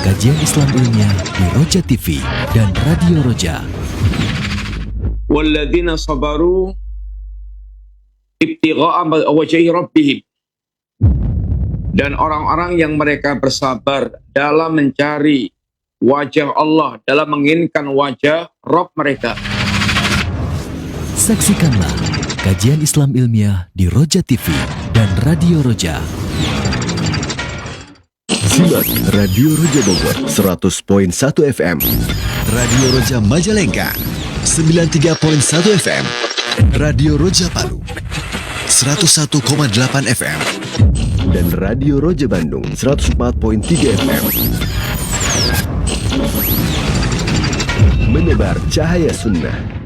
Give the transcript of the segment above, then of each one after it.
kajian Islam ilmiah di Roja TV dan Radio Roja. Walladzina sabaru ibtigha'a wajhi rabbihim, dan orang-orang yang mereka bersabar dalam mencari wajah Allah, dalam menginginkan wajah Rabb mereka. Saksikanlah kajian Islam ilmiah di Roja TV dan Radio Roja. Simak Radio Roja Bogor 100.1 FM, Radio Roja Majalengka 93.1 FM, Radio Roja Palu 101,8 FM, dan Radio Roja Bandung 104.3 FM. Menebar cahaya sunnah.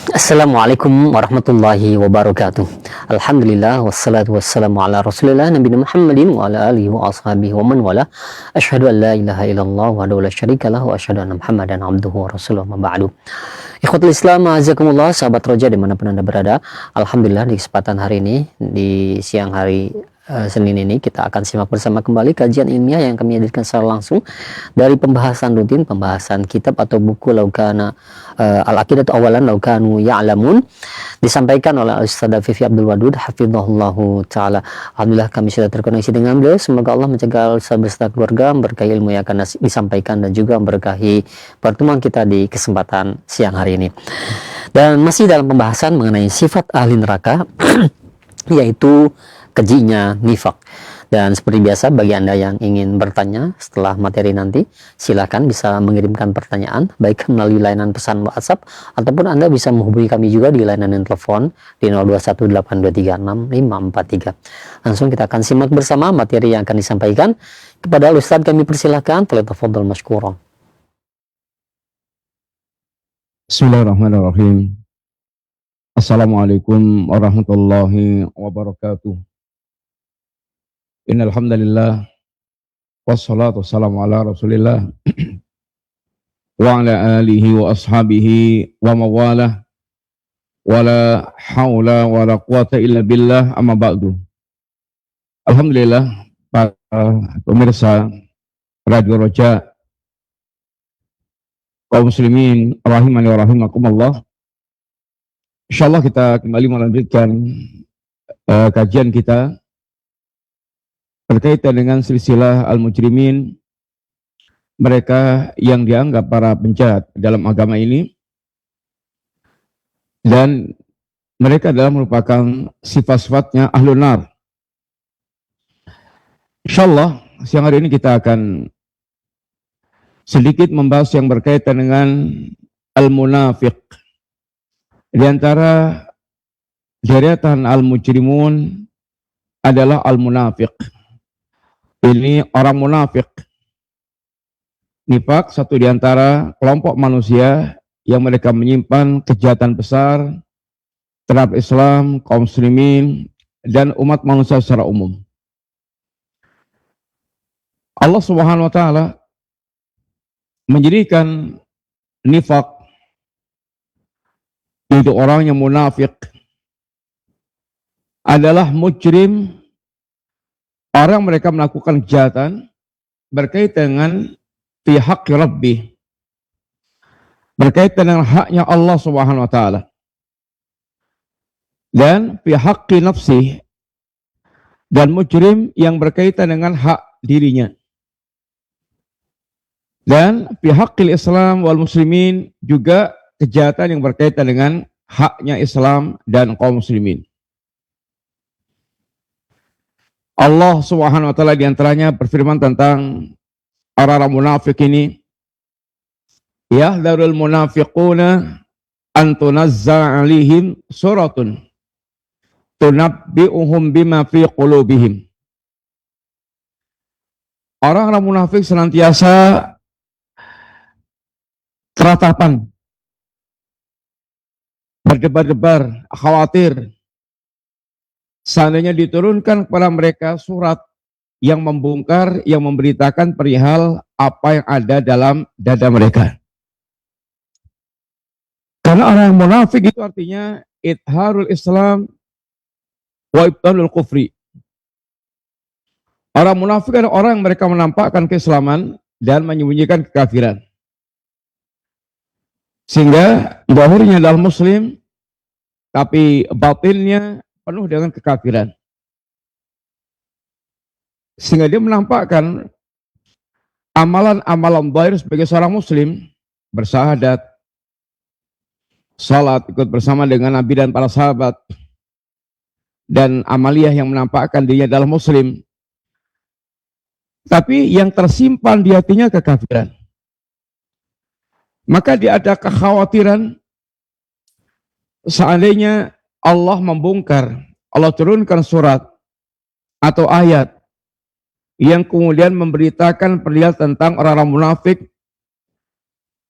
Assalamualaikum warahmatullahi wabarakatuh. Alhamdulillah wassalatu wassalamu ala Rasulillah nabiyina Muhammadin wa ala alihi wa ashabihi wa man wala. Asyhadu an la ilaha illallah wahdahu la syarikalah wa asyhadu anna Muhammadan abduhu wa rasuluhu ma ba'du. Ikhwatul Islam, azakumullah, sahabat Roja dimanapun Anda berada. Alhamdulillah di kesempatan hari ini, di siang hari Senin ini, kita akan simak bersama kembali kajian ilmiah yang kami hadirkan secara langsung dari pembahasan rutin, pembahasan kitab atau buku Laukana Al-Aqidatu Awalan Laukanu Ya'lamun, disampaikan oleh Ustaz Fifi Abdul Wadud hafizahullahu ta'ala. Alhamdulillah kami sudah terkoneksi dengan beliau. Semoga Allah menjaga beserta keluarga, berkahi ilmu yang akan disampaikan, dan juga berkahi pertemuan kita di kesempatan siang hari ini. Dan masih dalam pembahasan mengenai sifat ahli neraka yaitu kejinya nifak. Dan seperti biasa, bagi Anda yang ingin bertanya setelah materi nanti, silakan bisa mengirimkan pertanyaan baik melalui layanan pesan WhatsApp ataupun Anda bisa menghubungi kami juga di layanan telepon di 0218236543. Langsung kita akan simak bersama materi yang akan disampaikan. Kepada Ustaz kami persilahkan, tafadhol masykuran. Bismillahirrahmanirrahim. Assalamualaikum warahmatullahi wabarakatuh. Innal hamdalillah wassalatu wassalamu ala Rasulillah wa ala alihi wa ashabihi wa mawalah wala haula wala quwata illa billah, amma ba'du. Alhamdulillah, para pemirsa Radio Roja, kaum muslimin rahimani wa rahimakumullah. Insyaallah kita kembali melanjutkan kajian kita berkaitan dengan silsilah al-mujrimin, mereka yang dianggap para penjahat dalam agama ini, dan mereka adalah merupakan sifat-sifatnya ahlun nar. Insyaallah siang hari ini kita akan sedikit membahas yang berkaitan dengan al-munafiq. Di antara deretan al-mujrimun adalah al-munafiq. Ini orang munafik. Nifak satu di antara kelompok manusia yang mereka menyimpan kejahatan besar terhadap Islam, kaum muslimin, dan umat manusia secara umum. Allah Subhanahu wa taala menjadikan nifak untuk orang yang munafik adalah mujrim, orang mereka melakukan kejahatan berkaitan dengan fi haqqi Rabbih, berkaitan dengan haknya Allah Subhanahu wa taala, dan fi haqqi nafsih, dan mujrim yang berkaitan dengan hak dirinya, dan fi haqqil Islam wal muslimin, juga kejahatan yang berkaitan dengan haknya Islam dan kaum muslimin. Allah Subhanahu wa taala di antaranya berfirman tentang orang-orang munafik ini, yahdharul munafiquna an tunazza 'alaihim suratun tunabbi'uhum bima fi qulubihim. Orang-orang munafik senantiasa teratapan, berdebar-debar, khawatir seandainya diturunkan kepada mereka surat yang membongkar, yang memberitakan perihal apa yang ada dalam dada mereka. Karena orang yang munafik itu artinya idharul Islam wa ibtalul kufri. Orang munafik adalah orang yang mereka menampakkan keislaman dan menyembunyikan kekafiran. Sehingga zahirnya adalah muslim, tapi batinnya penuh dengan kekafiran. Sehingga dia menampakkan amalan-amalan zahir sebagai seorang muslim, bersahadat, salat, ikut bersama dengan Nabi dan para sahabat, dan amaliyah yang menampakkan dirinya adalah muslim. Tapi yang tersimpan di hatinya kekafiran. Maka dia ada kekhawatiran seandainya Allah membongkar, Allah turunkan surat atau ayat yang kemudian memberitakan perihal tentang orang-orang munafik,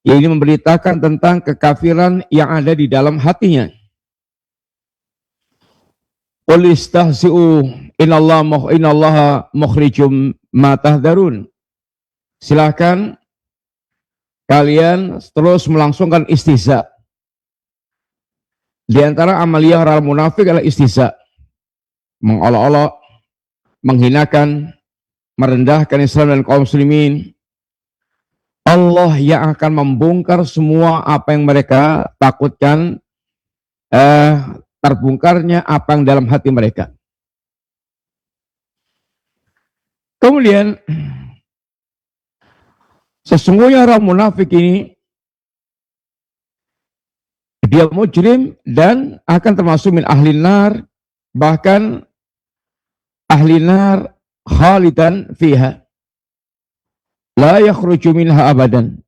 yang ini memberitakan tentang kekafiran yang ada di dalam hatinya. Qul istahzi'u innallaha mukhrijum ma tahdharun. Silakan kalian terus melangsungkan istihza. Di antara amaliyah orang munafik adalah istihza, mengolok-olok, menghinakan, merendahkan Islam dan kaum muslimin. Allah yang akan membongkar semua apa yang mereka takutkan, terbongkarnya apa yang dalam hati mereka. Kemudian sesungguhnya orang munafik ini dia mujrim dan akan termasuk min ahli nar, bahkan ahli nar khalidan fiha la yakhruju minha abadan.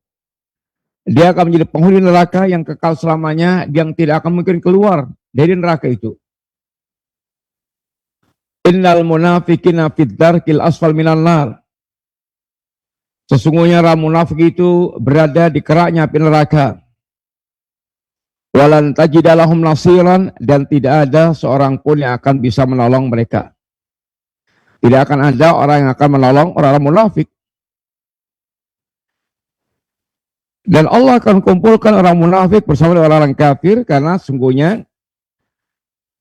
Dia akan menjadi penghuni neraka yang kekal selamanya, yang tidak akan mungkin keluar dari neraka itu. Innal munafiqina fid darkil asfal minan nar. Sesungguhnya orang munafik itu berada di keraknya api neraka. Walan tajidalahum nasiran, dan tidak ada seorang pun yang akan bisa menolong mereka. Tidak akan ada orang yang akan menolong orang-orang munafik. Dan Allah akan kumpulkan orang munafik bersama dengan orang kafir, karena sungguhnya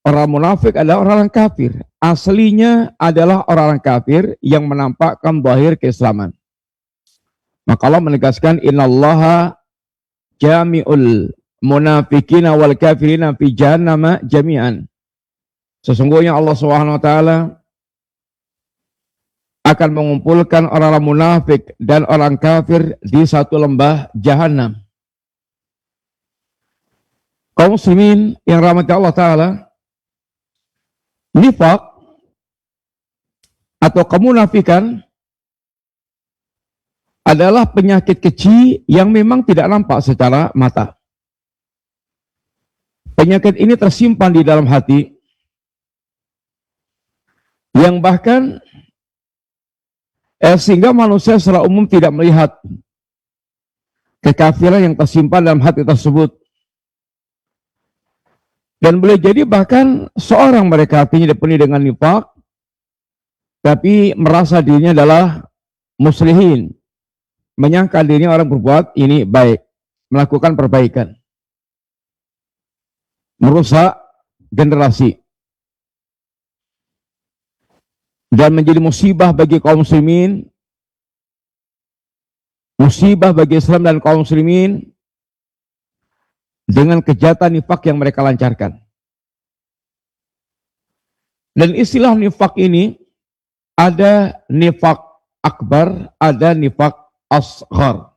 orang munafik adalah orang kafir. Aslinya adalah orang kafir yang menampakkan zahir keislaman. Maka Allah menegaskan innallaha jami'ul munafiqina wal kafirina fi jahannama jami'an. Sesungguhnya Allah Subhanahu wa taala akan mengumpulkan orang-orang munafik dan orang kafir di satu lembah jahanam. Kaum muslimin yang rahmati Allah taala, nifaq atau kemunafikan adalah penyakit kecil yang memang tidak nampak secara mata. Penyakit ini tersimpan di dalam hati, yang bahkan sehingga manusia secara umum tidak melihat kekafiran yang tersimpan dalam hati tersebut. Dan boleh jadi bahkan seorang mereka hatinya dipenuhi dengan nifaq, tapi merasa dirinya adalah muslihin, menyangka dirinya orang berbuat ini baik, melakukan perbaikan, merusak generasi, dan menjadi musibah bagi kaum muslimin, musibah bagi Islam dan kaum muslimin dengan kejahatan nifak yang mereka lancarkan. Dan istilah nifak ini ada nifak akbar, ada nifak asghar.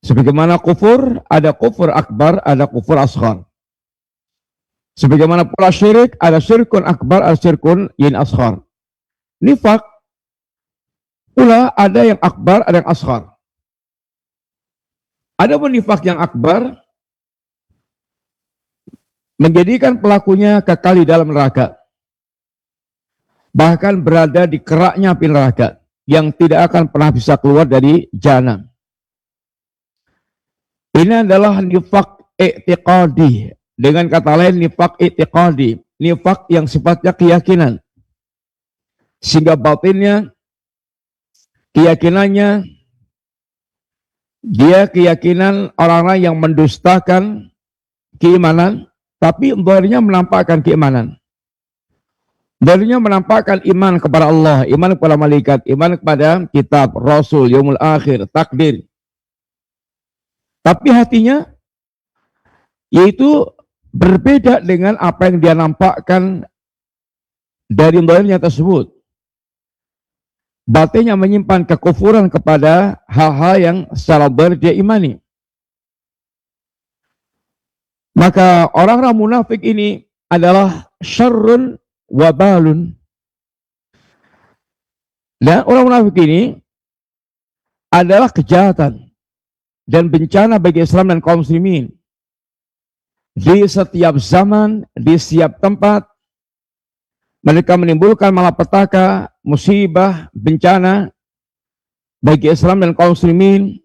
Sebagaimana kufur, ada kufur akbar, ada kufur asghar. Sebagaimana pula syirik, ada syirkun akbar, ada syirkun yin asghar. Nifak pula ada yang akbar, ada yang asghar. Ada pun nifak yang akbar menjadikan pelakunya kekal di dalam neraka, bahkan berada di keraknya api neraka yang tidak akan pernah bisa keluar dari jahanam. Ini adalah nifak i'tiqadi. Dengan kata lain, nifak i'tiqadi, nifak yang sifatnya keyakinan, sehingga batinnya, keyakinannya Dia keyakinan orang-orang yang mendustakan keimanan, tapi zahirnya menampakkan keimanan. Zahirnya menampakkan iman kepada Allah, iman kepada malaikat, iman kepada kitab, rasul, yaumul akhir, takdir. Tapi hatinya yaitu berbeda dengan apa yang dia nampakkan dari zahirnya tersebut. Batinnya menyimpan kekufuran kepada hal-hal yang secara zahir dia imani. Maka orang-orang munafik ini adalah syarrun wabalun. Dan orang munafik ini adalah kejahatan dan bencana bagi Islam dan kaum muslimin. Di setiap zaman, di setiap tempat, mereka menimbulkan malapetaka, musibah, bencana bagi Islam dan kaum muslimin.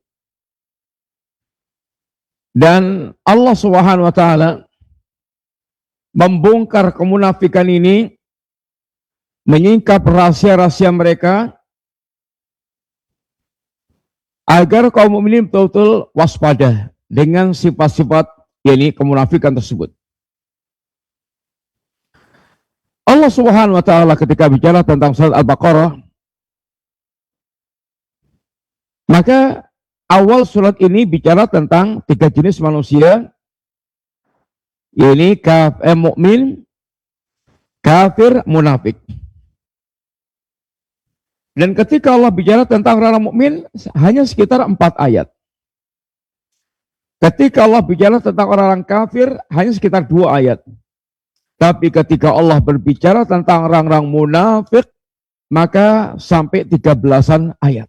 Dan Allah Subhanahu wa taala membongkar kemunafikan ini, menyingkap rahasia-rahasia mereka agar kaum mukminin betul-betul waspada dengan sifat-sifat yakni kemunafikan tersebut. Allah Subhanahu wa taala ketika bicara tentang surat Al-Baqarah, maka awal surat ini bicara tentang 3 jenis manusia, yakni mukmin, kafir, munafik. Dan ketika Allah bicara tentang orang mukmin hanya sekitar 4 ayat. Ketika Allah bicara tentang orang kafir hanya sekitar 2 ayat. Tapi ketika Allah berbicara tentang orang-orang munafik, maka sampai 13-an ayat.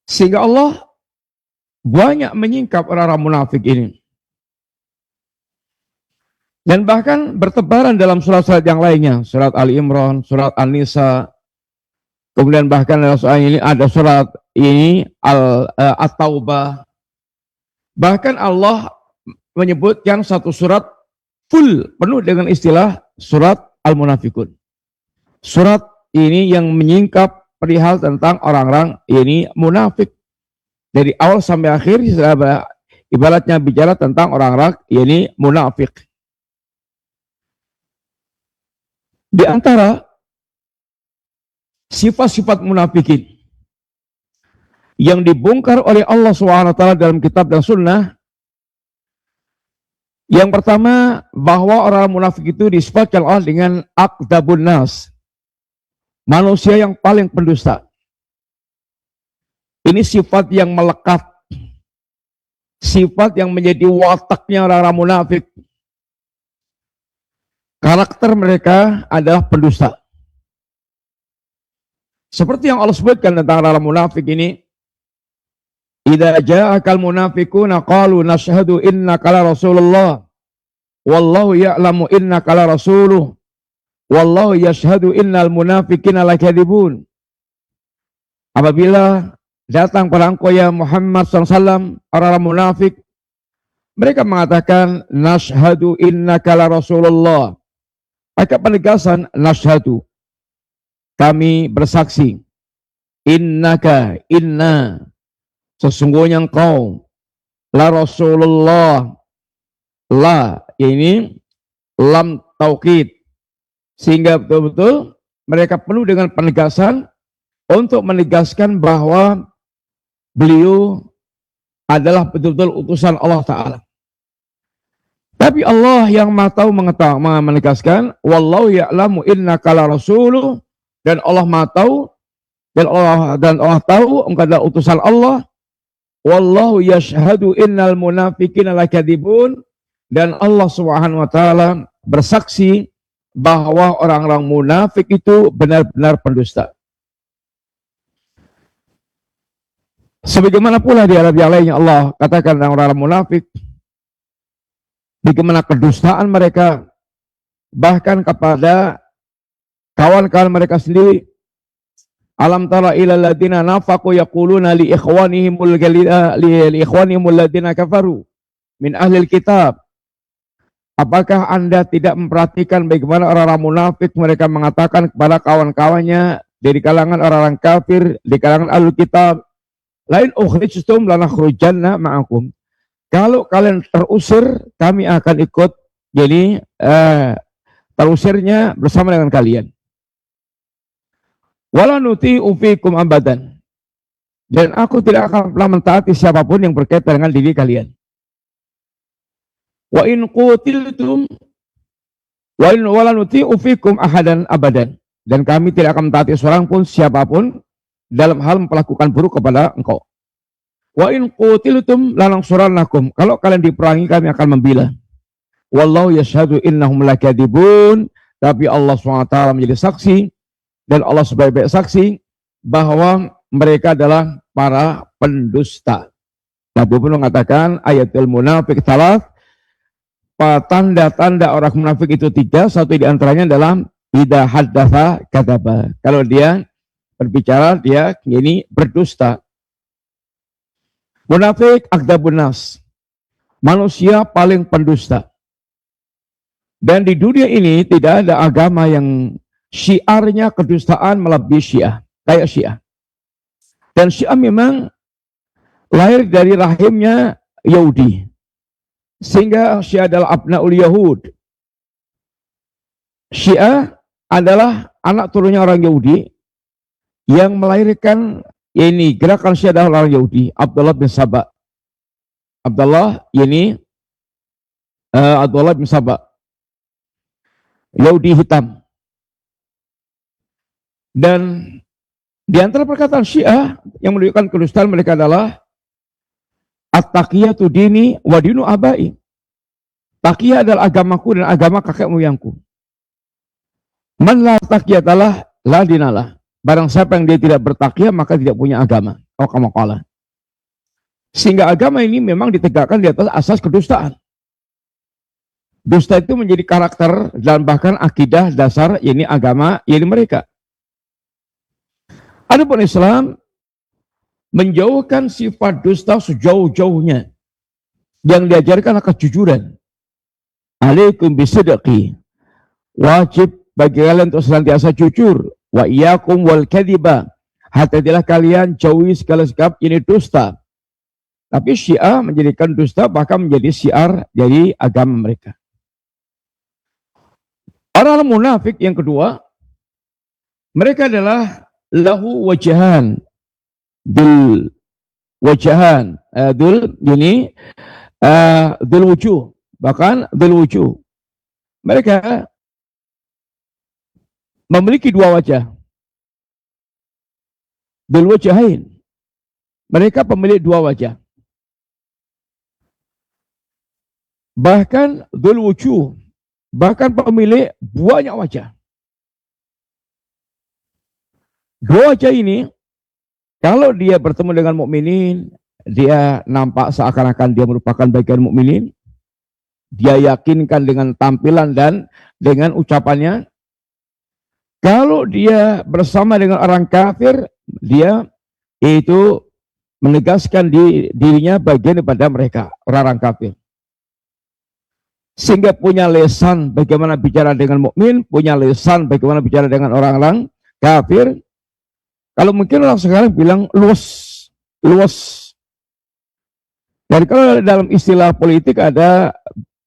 Sehingga Allah banyak menyingkap orang-orang munafik ini. Dan bahkan bertebaran dalam surat-surat yang lainnya. Surat Ali Imran, surat An-Nisa. Kemudian bahkan dalam surat ini ada surat ini At-Taubah. Bahkan Allah menyebutkan satu surat full penuh dengan istilah surat Al-Munafikun. Surat ini yang menyingkap perihal tentang orang-orang ini munafik. Dari awal sampai akhir ibaratnya bicara tentang orang-orang ini munafik. Di antara sifat-sifat munafikin yang dibongkar oleh Allah SWT dalam kitab dan sunnah, yang pertama, bahwa orang munafik itu disebutkan Allah dengan akdzabun nas, manusia yang paling pendusta. Ini sifat yang melekat, sifat yang menjadi wataknya orang-orang munafik. Karakter mereka adalah pendusta. Seperti yang Allah sebutkan tentang orang munafik ini, idza ja'akal munafiquna qalu nashhadu innaka la rasulullah wallahu ya'lamu innaka la rasuluh wallahu yashhadu innal munafiqina lakadzibun. Apabila datang pada engkau ya Muhammad SAW orang munafik, mereka mengatakan nashhadu innaka la rasulullah. Pakai penegasan nashhadu, kami bersaksi, innaka, inna, sesungguhnya engkau, la Rasulullah, la, ini lam taukid, sehingga betul-betul mereka penuh dengan penegasan untuk menegaskan bahwa beliau adalah betul-betul utusan Allah Ta'ala. Tapi Allah yang Maha Tahu menegaskan, wallahu ya'lamu innaka la rasuluh, dan Allah Maha Tahu, dan Allah tahu engkau adalah utusan Allah. Wallahu yashhadu innal munafiqina lakadzibun, dan Allah Subhanahu wa taala bersaksi bahwa orang-orang munafik itu benar-benar pendusta. Sebagaimana pula di ayat yang lainnya Allah katakan tentang orang-orang munafik, bagaimana kedustaan mereka bahkan kepada kawan-kawan mereka sendiri. Alam tara ilal ladina nafaqu yaquluna li ikhwanihimul ladina kafaru min ahlil kitab. Apakah Anda tidak memperhatikan bagaimana orang-orang munafik mereka mengatakan kepada kawan-kawannya dari kalangan orang-orang kafir, di kalangan ahlul kitab, lain ukhrijtum lanakhrujanna ma'akum. Kalau kalian terusir, kami akan ikut. Jadi terusirnya bersama dengan kalian. Wala nuti'u fikum abadan. Dan aku tidak akan pernah mentaati siapapun yang berkaitan dengan diri kalian. Wa in qutiltum wala nuti'u fikum ahadan abadan. Dan kami tidak akan mentaati seorang pun siapapun dalam hal melakukan buruk kepada engkau. Wa in qutiltum lanansurannakum. Kalau kalian diperangi, kami akan membela. Wallahu yashhadu innahum lakadzibun. Tapi Allah SWT menjadi saksi, dan Allah sebaik-baik saksi bahwa mereka adalah para pendusta. Nabi pun mengatakan ayatul munafiq salat, tanda-tanda orang munafik itu 3. Satu di antaranya adalah idza haddatsa kadzaba. Kalau dia berbicara, dia ini berdusta. Munafik akdzabun nas. Manusia paling pendusta. Dan di dunia ini tidak ada agama yang syiarnya kedustaan melebihi Syiah, kayak Syiah. Dan Syiah memang lahir dari rahimnya Yahudi. Sehingga Syiah adalah abnaul Yahud. Syiah adalah anak turunnya orang Yahudi yang melahirkan ini gerakan Syiah adalah orang Yahudi, Abdullah bin Saba. Abdullah bin Saba. Yahudi hitam. Dan di antara perkataan Syiah yang menunjukkan kedustaan mereka adalah at-taqiyatu dini wa dinu abai. Taqiyah adalah agamaku dan agama kakek moyangku. Man la taqiyatalah la dinalah. Barang siapa yang dia tidak bertaqiyah maka tidak punya agama. Oh kama qala. Sehingga agama ini memang ditegakkan di atas asas kedustaan. Dusta itu menjadi karakter dan bahkan akidah dasar ini agama ini mereka. Adapun Islam menjauhkan sifat dusta sejauh-jauhnya. Yang diajarkan adalah kejujuran. Alaikum bisidqi. Wajib bagi kalian untuk senantiasa jujur. Wa iyyakum wal kadhiba. Hati-hatilah kalian jauhi segala sikap ini dusta. Tapi Syiah menjadikan dusta bahkan menjadi syiar dari agama mereka. Orang munafik yang kedua, mereka adalah lahu wajahan, dul wajahan, dul wujuh, bahkan dul wujuh. Mereka memiliki 2 wajah. Dul wajahain. Mereka pemilik 2 wajah. Bahkan dul wujuh, bahkan pemilik banyak wajah. 2 wajah ini, kalau dia bertemu dengan mukminin, dia nampak seakan-akan dia merupakan bagian mukminin. Dia yakinkan dengan tampilan dan dengan ucapannya. Kalau dia bersama dengan orang kafir, dia itu menegaskan dirinya bagian daripada mereka, orang-orang kafir. Sehingga punya lesan bagaimana bicara dengan mukmin, punya lesan bagaimana bicara dengan orang-orang kafir. Kalau mungkin orang sekarang bilang luas. Dan kalau dalam istilah politik ada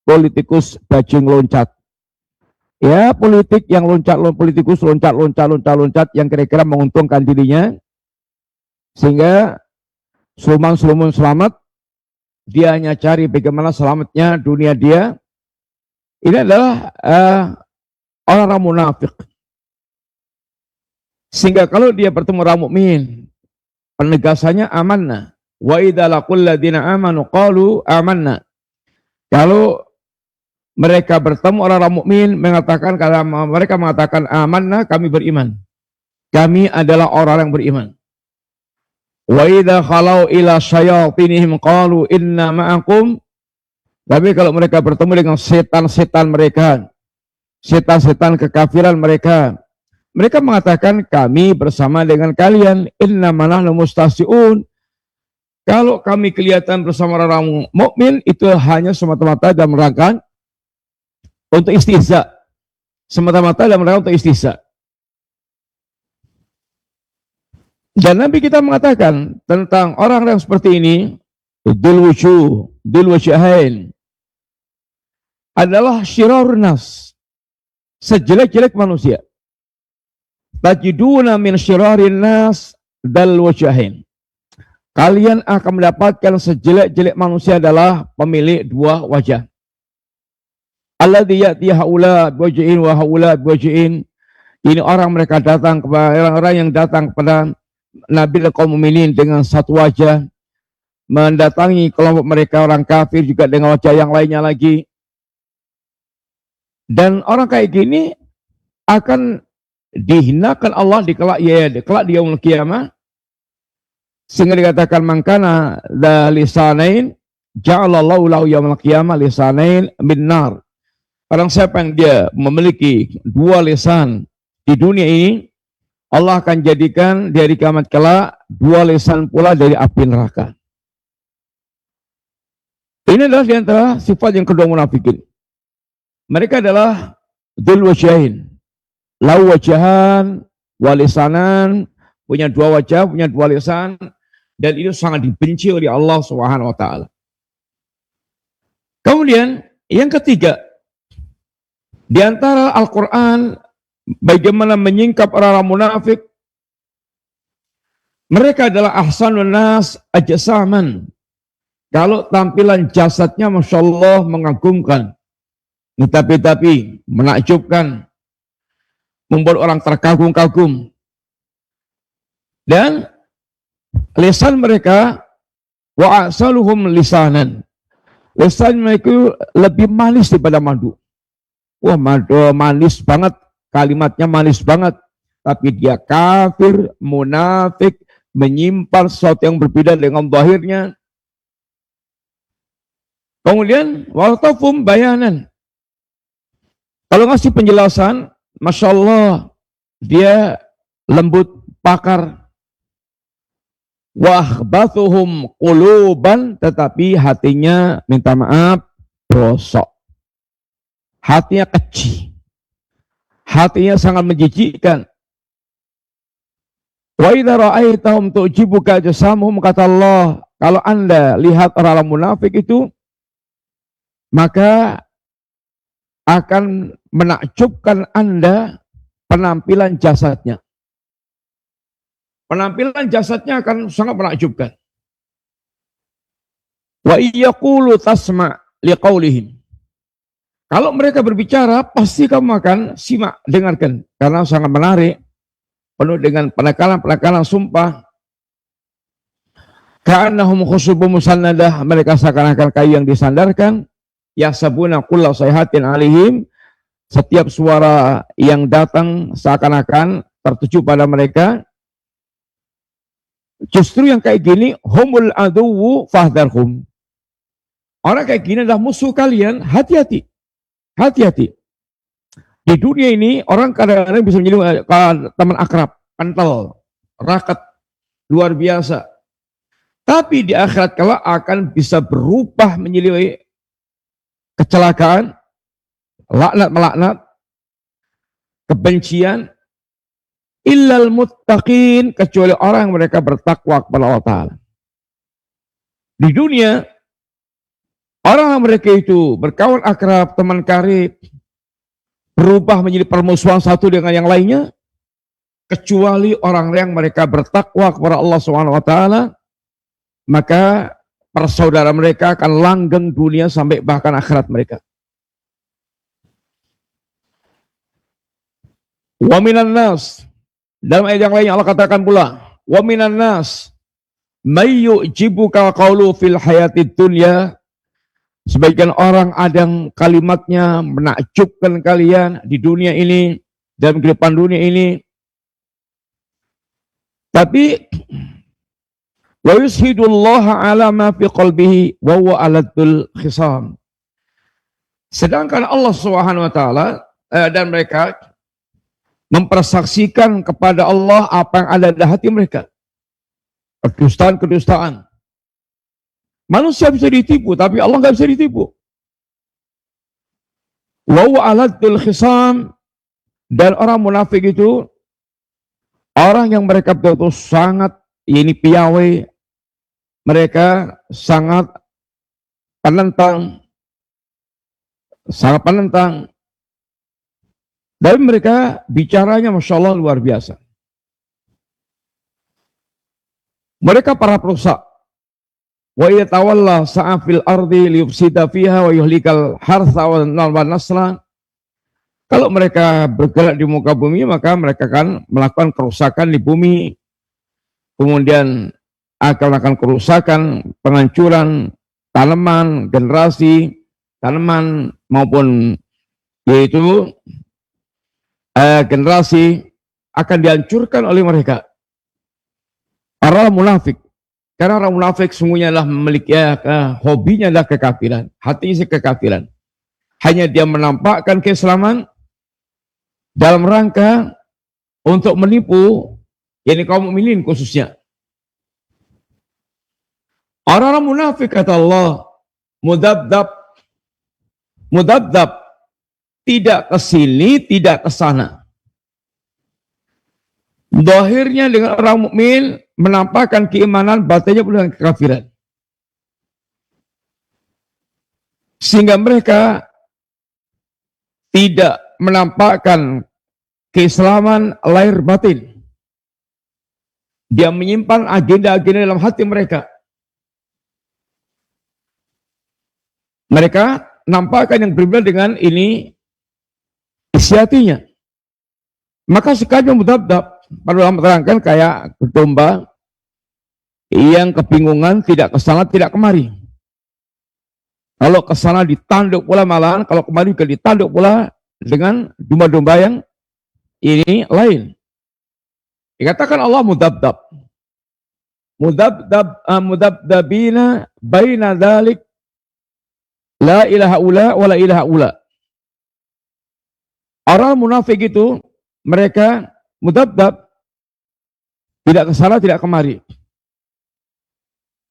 politikus bajing loncat. Ya, politik yang politikus loncat yang kira-kira menguntungkan dirinya. Sehingga sulman selamat, dia hanya cari bagaimana selamatnya dunia dia. Ini adalah orang munafik. Sehingga kalau dia bertemu orang mukmin, penegasannya amanna. Wa idza laqul ladina amanu qalu amanna. Kalau mereka bertemu orang-orang mukmin mereka mengatakan amanna, kami beriman. Kami adalah orang yang beriman. Wa idza khalau ila syayatinihim qalu inna ma'akum. Tapi kalau mereka bertemu dengan setan-setan mereka, setan-setan kekafiran mereka, mereka mengatakan kami bersama dengan kalian. Innama nahnu mustahzi'un. Kalau kami kelihatan bersama orang mukmin, itu hanya semata-mata dalam rangka untuk istihza. Semata-mata dalam rangka untuk istihza. Dan Nabi kita mengatakan tentang orang yang seperti ini, dzul wujuh, dzul wajhain, adalah syirarun nas, sejelek-jelek manusia. Tajiduna min syirarin nas dzul wajhain. Kalian akan mendapatkan sejelek-jelek manusia adalah pemilik dua wajah. Alladzi ya'ti haula biwajhin wa haula biwajhin. Ini orang mereka datang kepada orang-orang yang datang kepada Nabi dan kaum mukminin dengan satu wajah, mendatangi kelompok mereka orang kafir juga dengan wajah yang lainnya lagi. Dan orang kayak gini akan dihinakan Allah di kelak di yaumul qiyamah. Sehingga dikatakan mangkana da lisanain ja'alallahu lahu yaumul qiyamah lisanain min nar. Orang siapa yang dia memiliki dua lisan di dunia ini, Allah akan jadikan di hari kiamat kelak dua lisan pula dari api neraka. Ini adalah di antara sifat yang kedua munafikin. Mereka adalah dzul wajhain, lahu wajhan wa lisanan, punya dua wajah, punya dua lisan, dan itu sangat dibenci oleh Allah Subhanahu wa taala. Kemudian yang ketiga, di antara Al-Qur'an bagaimana menyingkap orang-orang munafik, mereka adalah ahsanun nas ajsaman. Kalau tampilan jasadnya Masya Allah mengagumkan, tapi menakjubkan, membuat orang terkagum-kagum. Dan lisan mereka wa asaluhum lisanan. Lisan mereka lebih manis daripada madu. Wah, madu manis banget, kalimatnya manis banget. Tapi dia kafir, munafik, menyimpan sesuatu yang berbeda dengan zahirnya. Kemudian waltafum bayanan. Kalau ngasih penjelasan, Masya Allah, dia lembut pakar. Wahbathuhum quluban, tetapi hatinya minta maaf bosok. Hatinya kecil. Hatinya sangat menjijikkan. Wa idza ra'aitahum tu'jibuka jasamuhum, kata Allah, kalau Anda lihat orang munafik itu, maka akan menakjubkan Anda penampilan jasadnya. Penampilan jasadnya akan sangat menakjubkan. Wa iyaqulu tasma' liqaulihim. Kalau mereka berbicara, pasti kamu akan simak, dengarkan. Karena sangat menarik, penuh dengan penekanan-penekanan sumpah. Ka'annahum khusyubun musannadah, mereka seakan-akan kayu yang disandarkan. Yahsabuna kulla sayhatin alihim, setiap suara yang datang seakan-akan tertuju pada mereka. Justru yang kayak gini, humul aduwu fahdharhum. Orang kayak gini adalah musuh kalian, hati-hati. Hati-hati. Di dunia ini, orang kadang-kadang bisa menjadi teman akrab, kental, raket, luar biasa. Tapi di akhirat kala akan bisa berubah menjadi kecelakaan, laknat-melaknat, kebencian, illal muttaqin, kecuali orang yang mereka bertakwa kepada Allah Ta'ala. Di dunia, orang mereka itu berkawan akrab, teman karib, berubah menjadi permusuhan satu dengan yang lainnya, kecuali orang yang mereka bertakwa kepada Allah SWT, maka persaudara mereka akan langgeng dunia sampai bahkan akhirat mereka. Wa minan nas, dalam ayat yang lain Allah katakan pula, wa minan nas may yu'jibuka qawlu fil hayatid dunya. Sebagian orang ada yang kalimatnya menakjubkan kalian di dunia ini, dalam kehidupan dunia ini. Tapi wa yushidullaha ala ma fi qalbihi wa huwa aladul khisam. Sedangkan Allah Subhanahu wa taala dan mereka mempersaksikan kepada Allah apa yang ada di hati mereka. Kedustaan-kedustaan. Manusia bisa ditipu, tapi Allah nggak bisa ditipu. Wa huwa aladul khisam, dan orang munafik itu Orang yang mereka betul-betul sangat ini piawai, mereka sangat penentang, dan mereka bicaranya Masya Allah luar biasa. Mereka para perusak. Wa yatawalla sa'afil ardi liyufsida fiha wa yuhlikal hartha wa nasla. Kalau mereka bergerak di muka bumi, maka mereka akan melakukan kerusakan di bumi. Kemudian akan melakukan kerusakan, penghancuran tanaman, generasi tanaman maupun yaitu generasi akan dihancurkan oleh mereka. Para munafik. Karena orang munafik sungguhnya adalah memiliki hobinya adalah kekafiran, hatinya kekafiran. Hanya dia menampakkan keislaman dalam rangka untuk menipu yakni kaum mukminin khususnya. Orang-orang munafik kata Allah, mudabdab, tidak ke sini, tidak ke sana. Zahirnya dengan orang mukmin menampakkan keimanan, batinnya pun dengan kekafiran. Sehingga mereka tidak menampakkan keislaman lahir batin. Dia menyimpan agenda-agenda dalam hati mereka. Mereka nampakkan yang berbeda dengan ini isi hatinya. Maka sekali mudabdab, pada ulama terangkan kayak domba yang kebingungan, tidak kesana tidak kemari. Kalau kesana ditanduk pula malahan, kalau kemari juga ditanduk pula dengan domba-domba yang ini lain. Dikatakan Allah mudabdabina baina dzalik la ilaha ula wa la ilaha ula. Orang munafik itu mereka mudabdab, tidak kesana tidak kemari,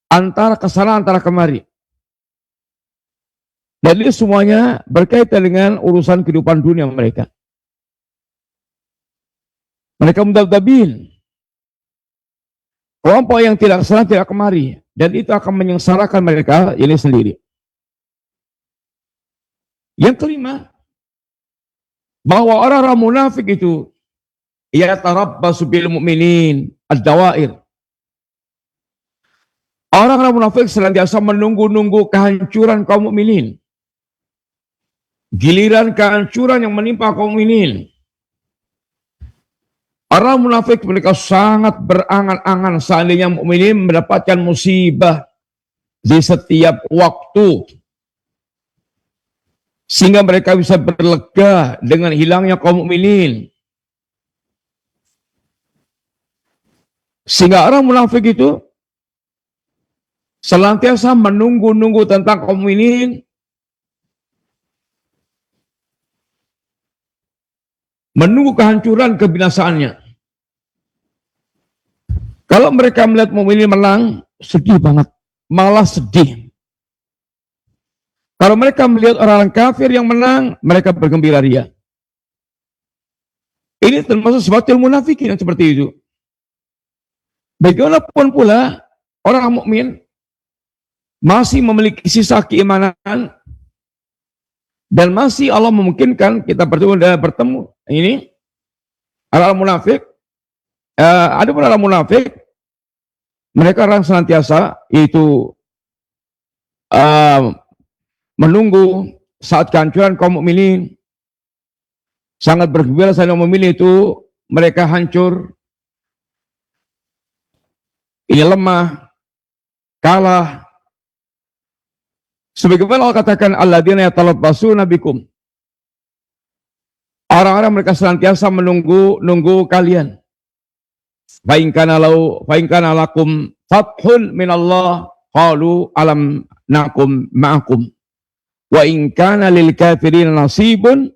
antara kesana antara kemari. Jadi semuanya berkaitan dengan urusan kehidupan dunia mereka. Mereka mudabdabin, kelompok yang tidak kesana tidak kemari, dan itu akan menyengsarakan mereka ini sendiri. Yang kelima, bahwa orang-orang munafik itu yatarabbasu bil mu'minin ad-dawair. Orang-orang munafik senantiasa menunggu-nunggu kehancuran kaum mukminin. Giliran kehancuran yang menimpa kaum mukminin. Orang munafik mereka sangat berangan-angan seandainya mukminin mendapatkan musibah di setiap waktu. Sehingga mereka bisa berlega dengan hilangnya kaum mukminin. Sehingga orang munafik itu senantiasa menunggu-nunggu tentang kaum mukminin, menunggu kehancuran kebinasaannya. Kalau mereka melihat mukminin menang, sedih banget, malah sedih. Kalau mereka melihat orang kafir yang menang, mereka bergembira ria. Ini termasuk sifatul munafikin yang seperti itu. Bagaimanapun pula orang mukmin masih memiliki sisa keimanan dan masih Allah memungkinkan kita bertemu ini orang munafik. Ada pun orang munafik, mereka orang senantiasa yaitu menunggu saat kehancuran kaum mukminin, sangat bergembira saat kaum mukminin itu mereka hancur, ini lemah, kalah. Sebagaimana Allah katakan alladzina yatalabbasuna bikum. Orang-orang mereka senantiasa menunggu kalian. Fa in kana lakum fathun minallah qalu alam nakum ma'akum. Wa in kana lil kafirin nasibun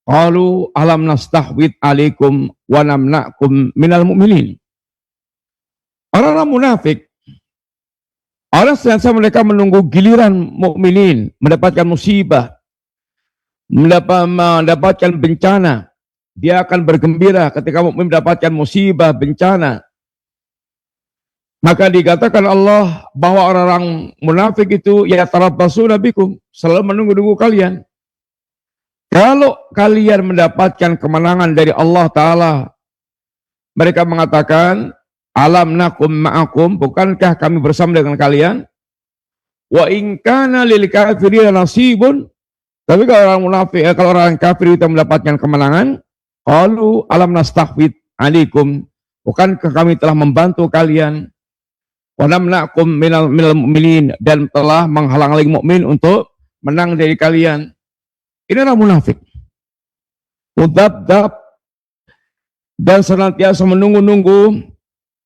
qalu alam nastahwid alaikum wa namna'kum minal mu'minin. Orang-orang munafik, orang senantiasa mereka menunggu giliran mukminin mendapatkan musibah, mendapatkan bencana, dia akan bergembira ketika mukmin mendapatkan musibah, bencana. Maka dikatakan Allah bahwa orang-orang munafik itu ya tarabbasuna bikum, selalu menunggu-nunggu kalian. Kalau kalian mendapatkan kemenangan dari Allah Ta'ala, mereka mengatakan, alam nakum ma'akum, bukankah kami bersama dengan kalian? Wa in kana lil kafirina nasibun, tapi kalau orang munafik, kalau orang kafir itu mendapatkan kemenangan, qalu alam nastahfid alaikum, bukankah kami telah membantu kalian? Wa namna'kum minal mu'minin, dan telah menghalang-halangi mukmin untuk menang dari kalian. Ini adalah munafik. Mudabdab, dan senantiasa menunggu-nunggu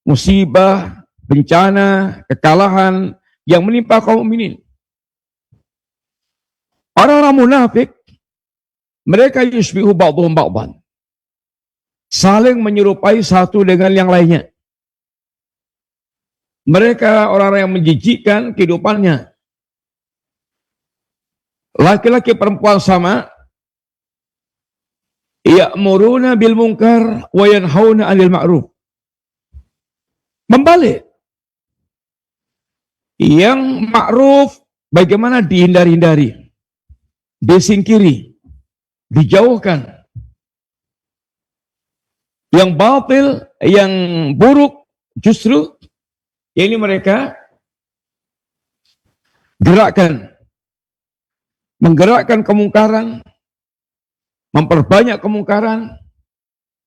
musibah, bencana, kekalahan yang menimpa kaum mukminin. Orang-orang munafik, mereka yusbihu ba'dhum ba'dhan, saling menyerupai satu dengan yang lainnya. Mereka orang-orang yang menjijikkan kehidupannya. Laki-laki perempuan sama, ya'muruna bil munkar wa yanhauna 'anil ma'ruf. Membalik. Yang ma'ruf bagaimana dihindari-hindari, disingkiri, dijauhkan. Yang batil, yang buruk, justru ini mereka menggerakkan kemungkaran, memperbanyak kemungkaran,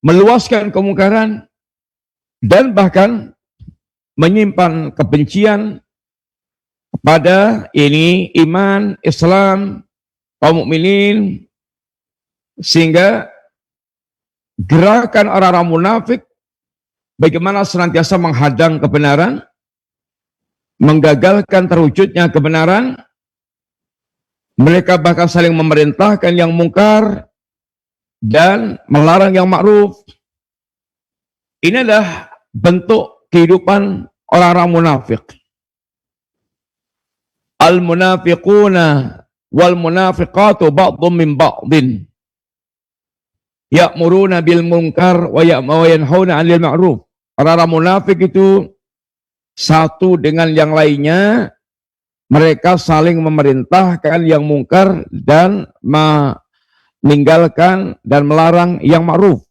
meluaskan kemungkaran, dan bahkan menyimpan kebencian kepada ini iman, Islam, kaum mukminin, sehingga gerakan orang-orang munafik bagaimana senantiasa menghadang kebenaran, menggagalkan terwujudnya kebenaran. Mereka bahkan saling memerintahkan yang mungkar dan melarang yang ma'ruf. Ini adalah bentuk kehidupan orang-orang munafik. Al-munafiquna wal munafiqatu ba'dhum min ba'dhin, ya'muruna bil munkar wa yanhauna 'anil ma'ruf. Orang-orang munafik itu satu dengan yang lainnya, mereka saling memerintahkan yang mungkar dan meninggalkan dan melarang yang ma'ruf.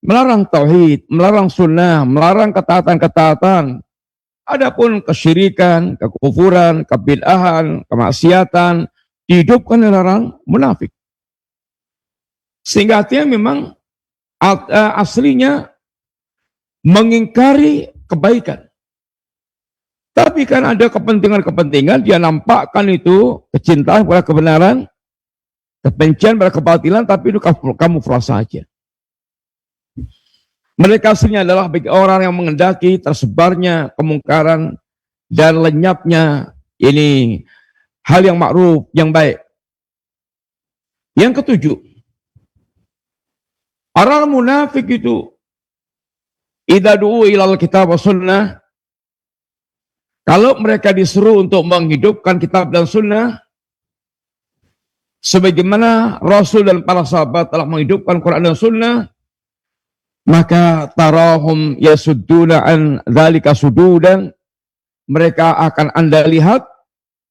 Melarang tauhid, melarang sunnah, melarang ketaatan-ketaatan. Adapun kesyirikan, kekufuran, kebid'ahan, kemaksiatan dihidupkan oleh orang munafik. Sehingga artinya memang aslinya mengingkari kebaikan. Tapi kan ada kepentingan-kepentingan, dia nampakkan itu kecintaan pada kebenaran, kebencian pada kebatilan, tapi itu kamuflase saja. Mereka aslinya adalah bagi orang yang mengendaki tersebarnya kemungkaran dan lenyapnya ini hal yang ma'ruf, yang baik. Yang ketujuh, orang munafik itu idza du'u ilal kitab wa sunnah, kalau mereka disuruh untuk menghidupkan kitab dan sunnah, sebagaimana Rasul dan para sahabat telah menghidupkan Quran dan sunnah, maka tarahum yasudduna an dzalika sududan, mereka akan Anda lihat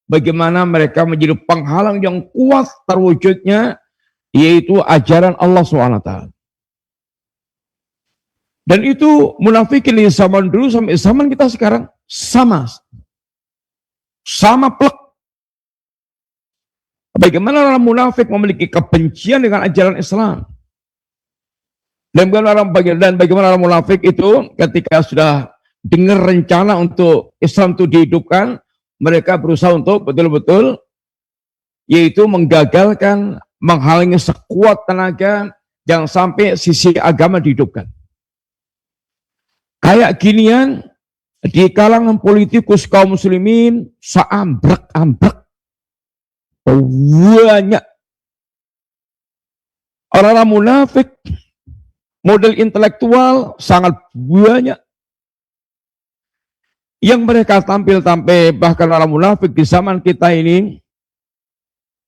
bagaimana mereka menjadi penghalang yang kuat terwujudnya, yaitu ajaran Allah SWT. Dan itu munafikin di zaman dulu sampai zaman kita sekarang sama plek. Bagaimana orang munafik memiliki kebencian dengan ajaran Islam. Dan bagaimana orang munafik itu ketika sudah dengar rencana untuk Islam itu dihidupkan, mereka berusaha untuk betul-betul yaitu menggagalkan, menghalangi sekuat tenaga jangan sampai sisi agama dihidupkan. Kayak ginian di kalangan politikus kaum muslimin seambrek-ambrek banyak orang-orang munafik. Model intelektual sangat banyak yang mereka tampil-tampil, bahkan orang munafik di zaman kita ini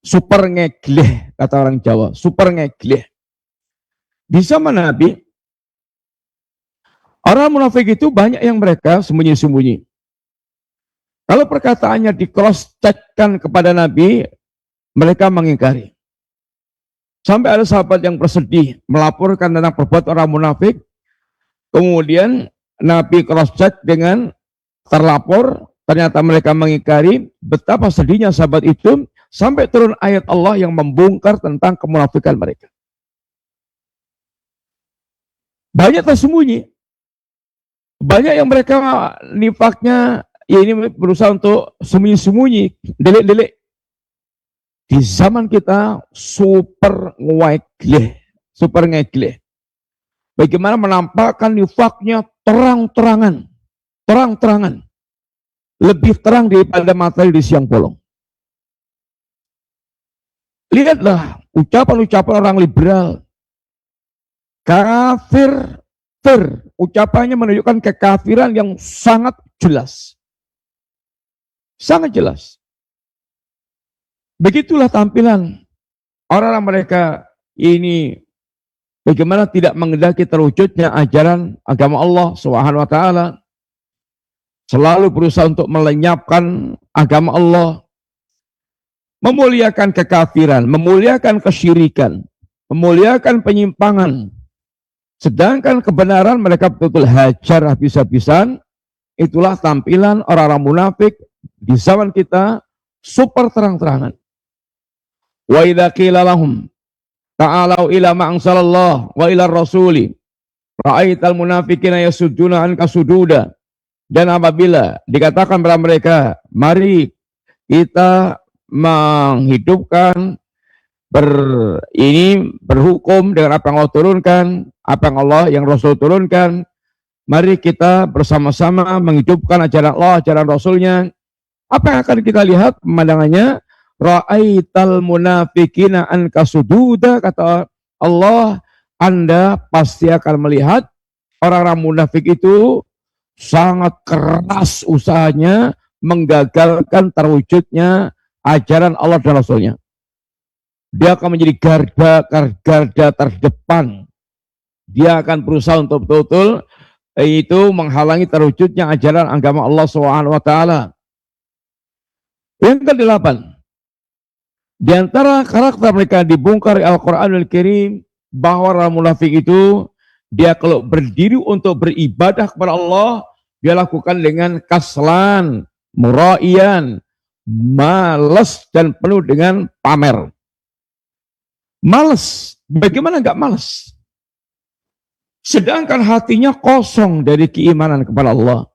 super ngegleh, kata orang Jawa, super ngegleh. Di zaman Nabi, orang munafik itu banyak yang mereka sembunyi-sembunyi. Kalau perkataannya di cross-checkkan kepada Nabi, mereka mengingkari. Sampai ada sahabat yang bersedih melaporkan tentang perbuatan orang munafik. Kemudian Nabi cross-check dengan terlapor, ternyata mereka mengingkari. Betapa sedihnya sahabat itu, sampai turun ayat Allah yang membongkar tentang kemunafikan mereka. Banyak tersembunyi. Banyak yang mereka nifaknya, ya ini berusaha untuk sembunyi-sembunyi, delik-delik. Di zaman kita super ngegleh. Bagaimana menampakkan nifaknya terang-terangan. Lebih terang daripada matahari di siang bolong. Lihatlah ucapan-ucapan orang liberal. Kafir. Ucapannya menunjukkan kekafiran yang sangat jelas. Sangat jelas. Begitulah tampilan orang-orang mereka ini, bagaimana tidak mengendaki terwujudnya ajaran agama Allah Subhanahu wa taala. Selalu berusaha untuk melenyapkan agama Allah, memuliakan kekafiran, memuliakan kesyirikan, memuliakan penyimpangan. Sedangkan kebenaran mereka betul-betul hajar habis-habisan. Itulah tampilan orang-orang munafik di zaman kita, super terang-terangan. Wa idza qila lahum ta'alau ila ma anzalallah wa ila rasuli ra'aital munafiqina yasudduna anka sududa. Dan apabila dikatakan kepada mereka, mari kita menghidupkan berhukum dengan apa yang Allah turunkan, apa yang Allah yang Rasul turunkan, mari kita bersama-sama menghidupkan ajaran Allah, ajaran Rasulnya. Apa yang akan kita lihat pemandangannya? Ra'aital munafiqina anka sududa, kata Allah, Anda pasti akan melihat orang-orang munafik itu sangat keras usahanya menggagalkan terwujudnya ajaran Allah dan Rasulnya. Dia akan menjadi garda terdepan. Dia akan berusaha untuk betul-betul itu menghalangi terwujudnya ajaran agama Allah Subhanahu wa taala. Yang ke-8, di antara karakter mereka dibongkar Al-Qur'anul Karim, bahwa orang munafik itu, dia kalau berdiri untuk beribadah kepada Allah, dia lakukan dengan kaslan, muraiyan, malas dan penuh dengan pamer. Malas, bagaimana enggak malas? Sedangkan hatinya kosong dari keimanan kepada Allah.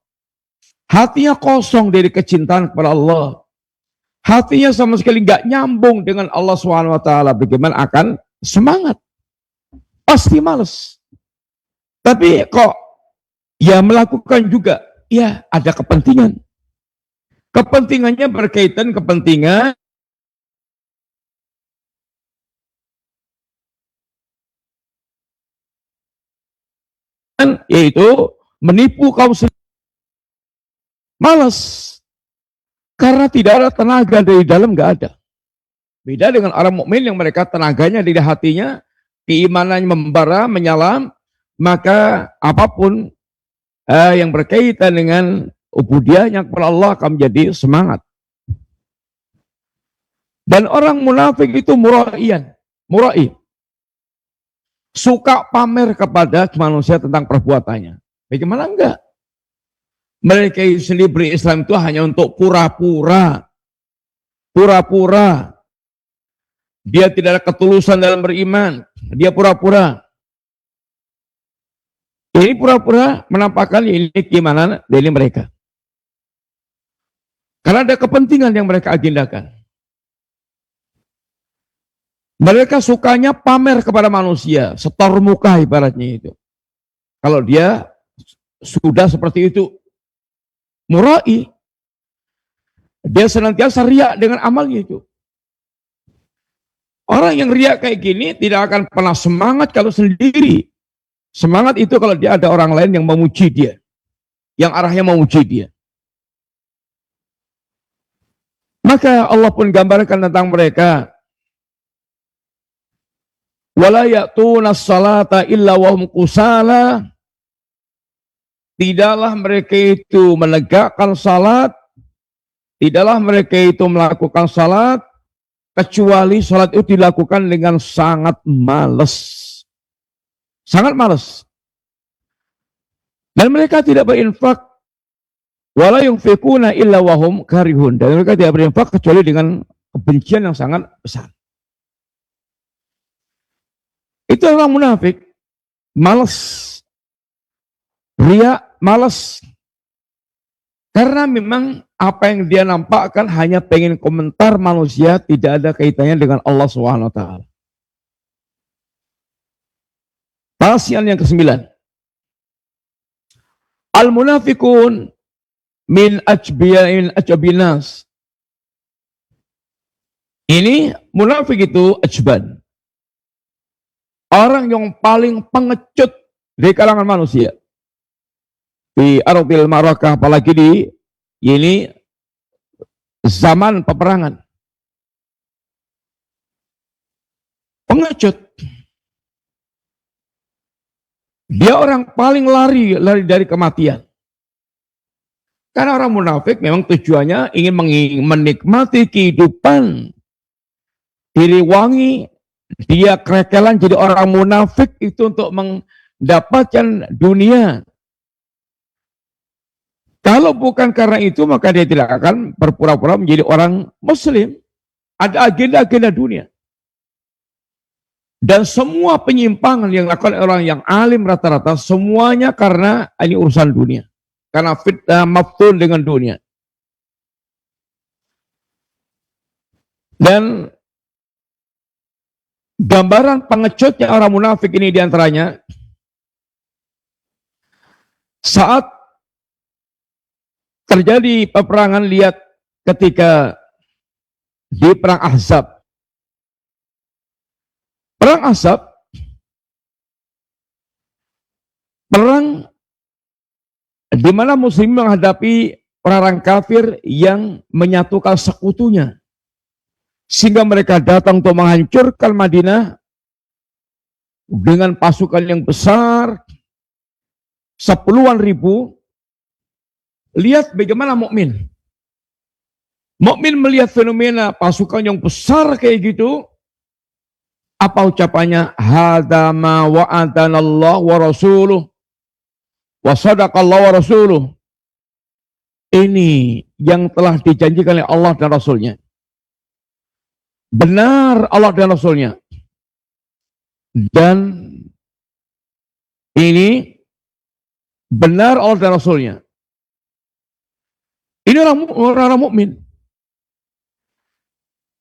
Hatinya kosong dari kecintaan kepada Allah. Hatinya sama sekali nggak nyambung dengan Allah SWT. Bagaimana akan semangat? Pasti males. Tapi kok ya melakukan juga, ya ada kepentingan. Kepentingannya berkaitan kepentingan yaitu menipu kaum sendiri. Malas. Karena tidak ada tenaga dari dalam, nggak ada. Beda dengan orang mukmin yang mereka tenaganya di hatinya, keimanannya membara, menyala, maka apapun yang berkaitan dengan ubudiyahnya kepada Allah akan menjadi semangat. Dan orang munafik itu murai. Suka pamer kepada manusia tentang perbuatannya. Bagaimana enggak? Mereka sendiri berislam itu hanya untuk pura-pura. Pura-pura. Dia tidak ada ketulusan dalam beriman. Dia pura-pura. Ini pura-pura menampakkan ini keimanan dari mereka. Karena ada kepentingan yang mereka agendakan. Mereka sukanya pamer kepada manusia. Setor muka ibaratnya itu. Kalau dia sudah seperti itu. Murai. Dia senantiasa riak dengan amalnya itu. Orang yang riak kayak gini tidak akan pernah semangat kalau sendiri. Semangat itu kalau dia ada orang lain yang memuji dia. Yang arahnya memuji dia. Maka Allah pun gambarkan tentang mereka. Wala ya'tuna salata illa wahum kusala. Tidaklah mereka itu menegakkan salat, tidaklah mereka itu melakukan salat, kecuali salat itu dilakukan dengan sangat malas. Sangat malas. Dan mereka tidak berinfak. Wala yunfikuna illa wahum karihun. Dan mereka tidak berinfak kecuali dengan kebencian yang sangat besar. Itu orang munafik. Malas. Ria, malas. Karena memang apa yang dia nampakkan hanya pengen komentar manusia, tidak ada kaitannya dengan Allah SWT. Pasien yang ke-9. Al-munafikun min ajbinas. Ini munafik itu ajban. Orang yang paling pengecut di kalangan manusia. Di ardil marakah, apalagi di ini zaman peperangan. Pengecut. Dia orang paling lari dari kematian. Karena orang munafik memang tujuannya ingin menikmati kehidupan. Diriwangi, dia kerekelan jadi orang munafik itu untuk mendapatkan dunia. Kalau bukan karena itu, maka dia tidak akan berpura-pura menjadi orang muslim. Ada agenda-agenda dunia. Dan semua penyimpangan yang dilakukan orang yang alim rata-rata, semuanya karena ini urusan dunia. Karena fitnah maftun dengan dunia. Dan gambaran pengecutnya orang munafik ini diantaranya, saat terjadi peperangan, lihat ketika di perang Ahzab. Perang Ahzab, perang di mana muslim menghadapi orang kafir yang menyatukan sekutunya. Sehingga mereka datang untuk menghancurkan Madinah dengan pasukan yang besar, 10-an ribu. Lihat bagaimana mukmin. Mukmin melihat fenomena pasukan yang besar kayak gitu, apa ucapannya? Hadza ma wa'adanallahu wa rasuluh wa sadaqallahu wa rasuluh. Ini yang telah dijanjikan oleh Allah dan Rasulnya. Benar Allah dan Rasulnya. Dan ini benar Allah dan Rasulnya. Ini orang mukmin.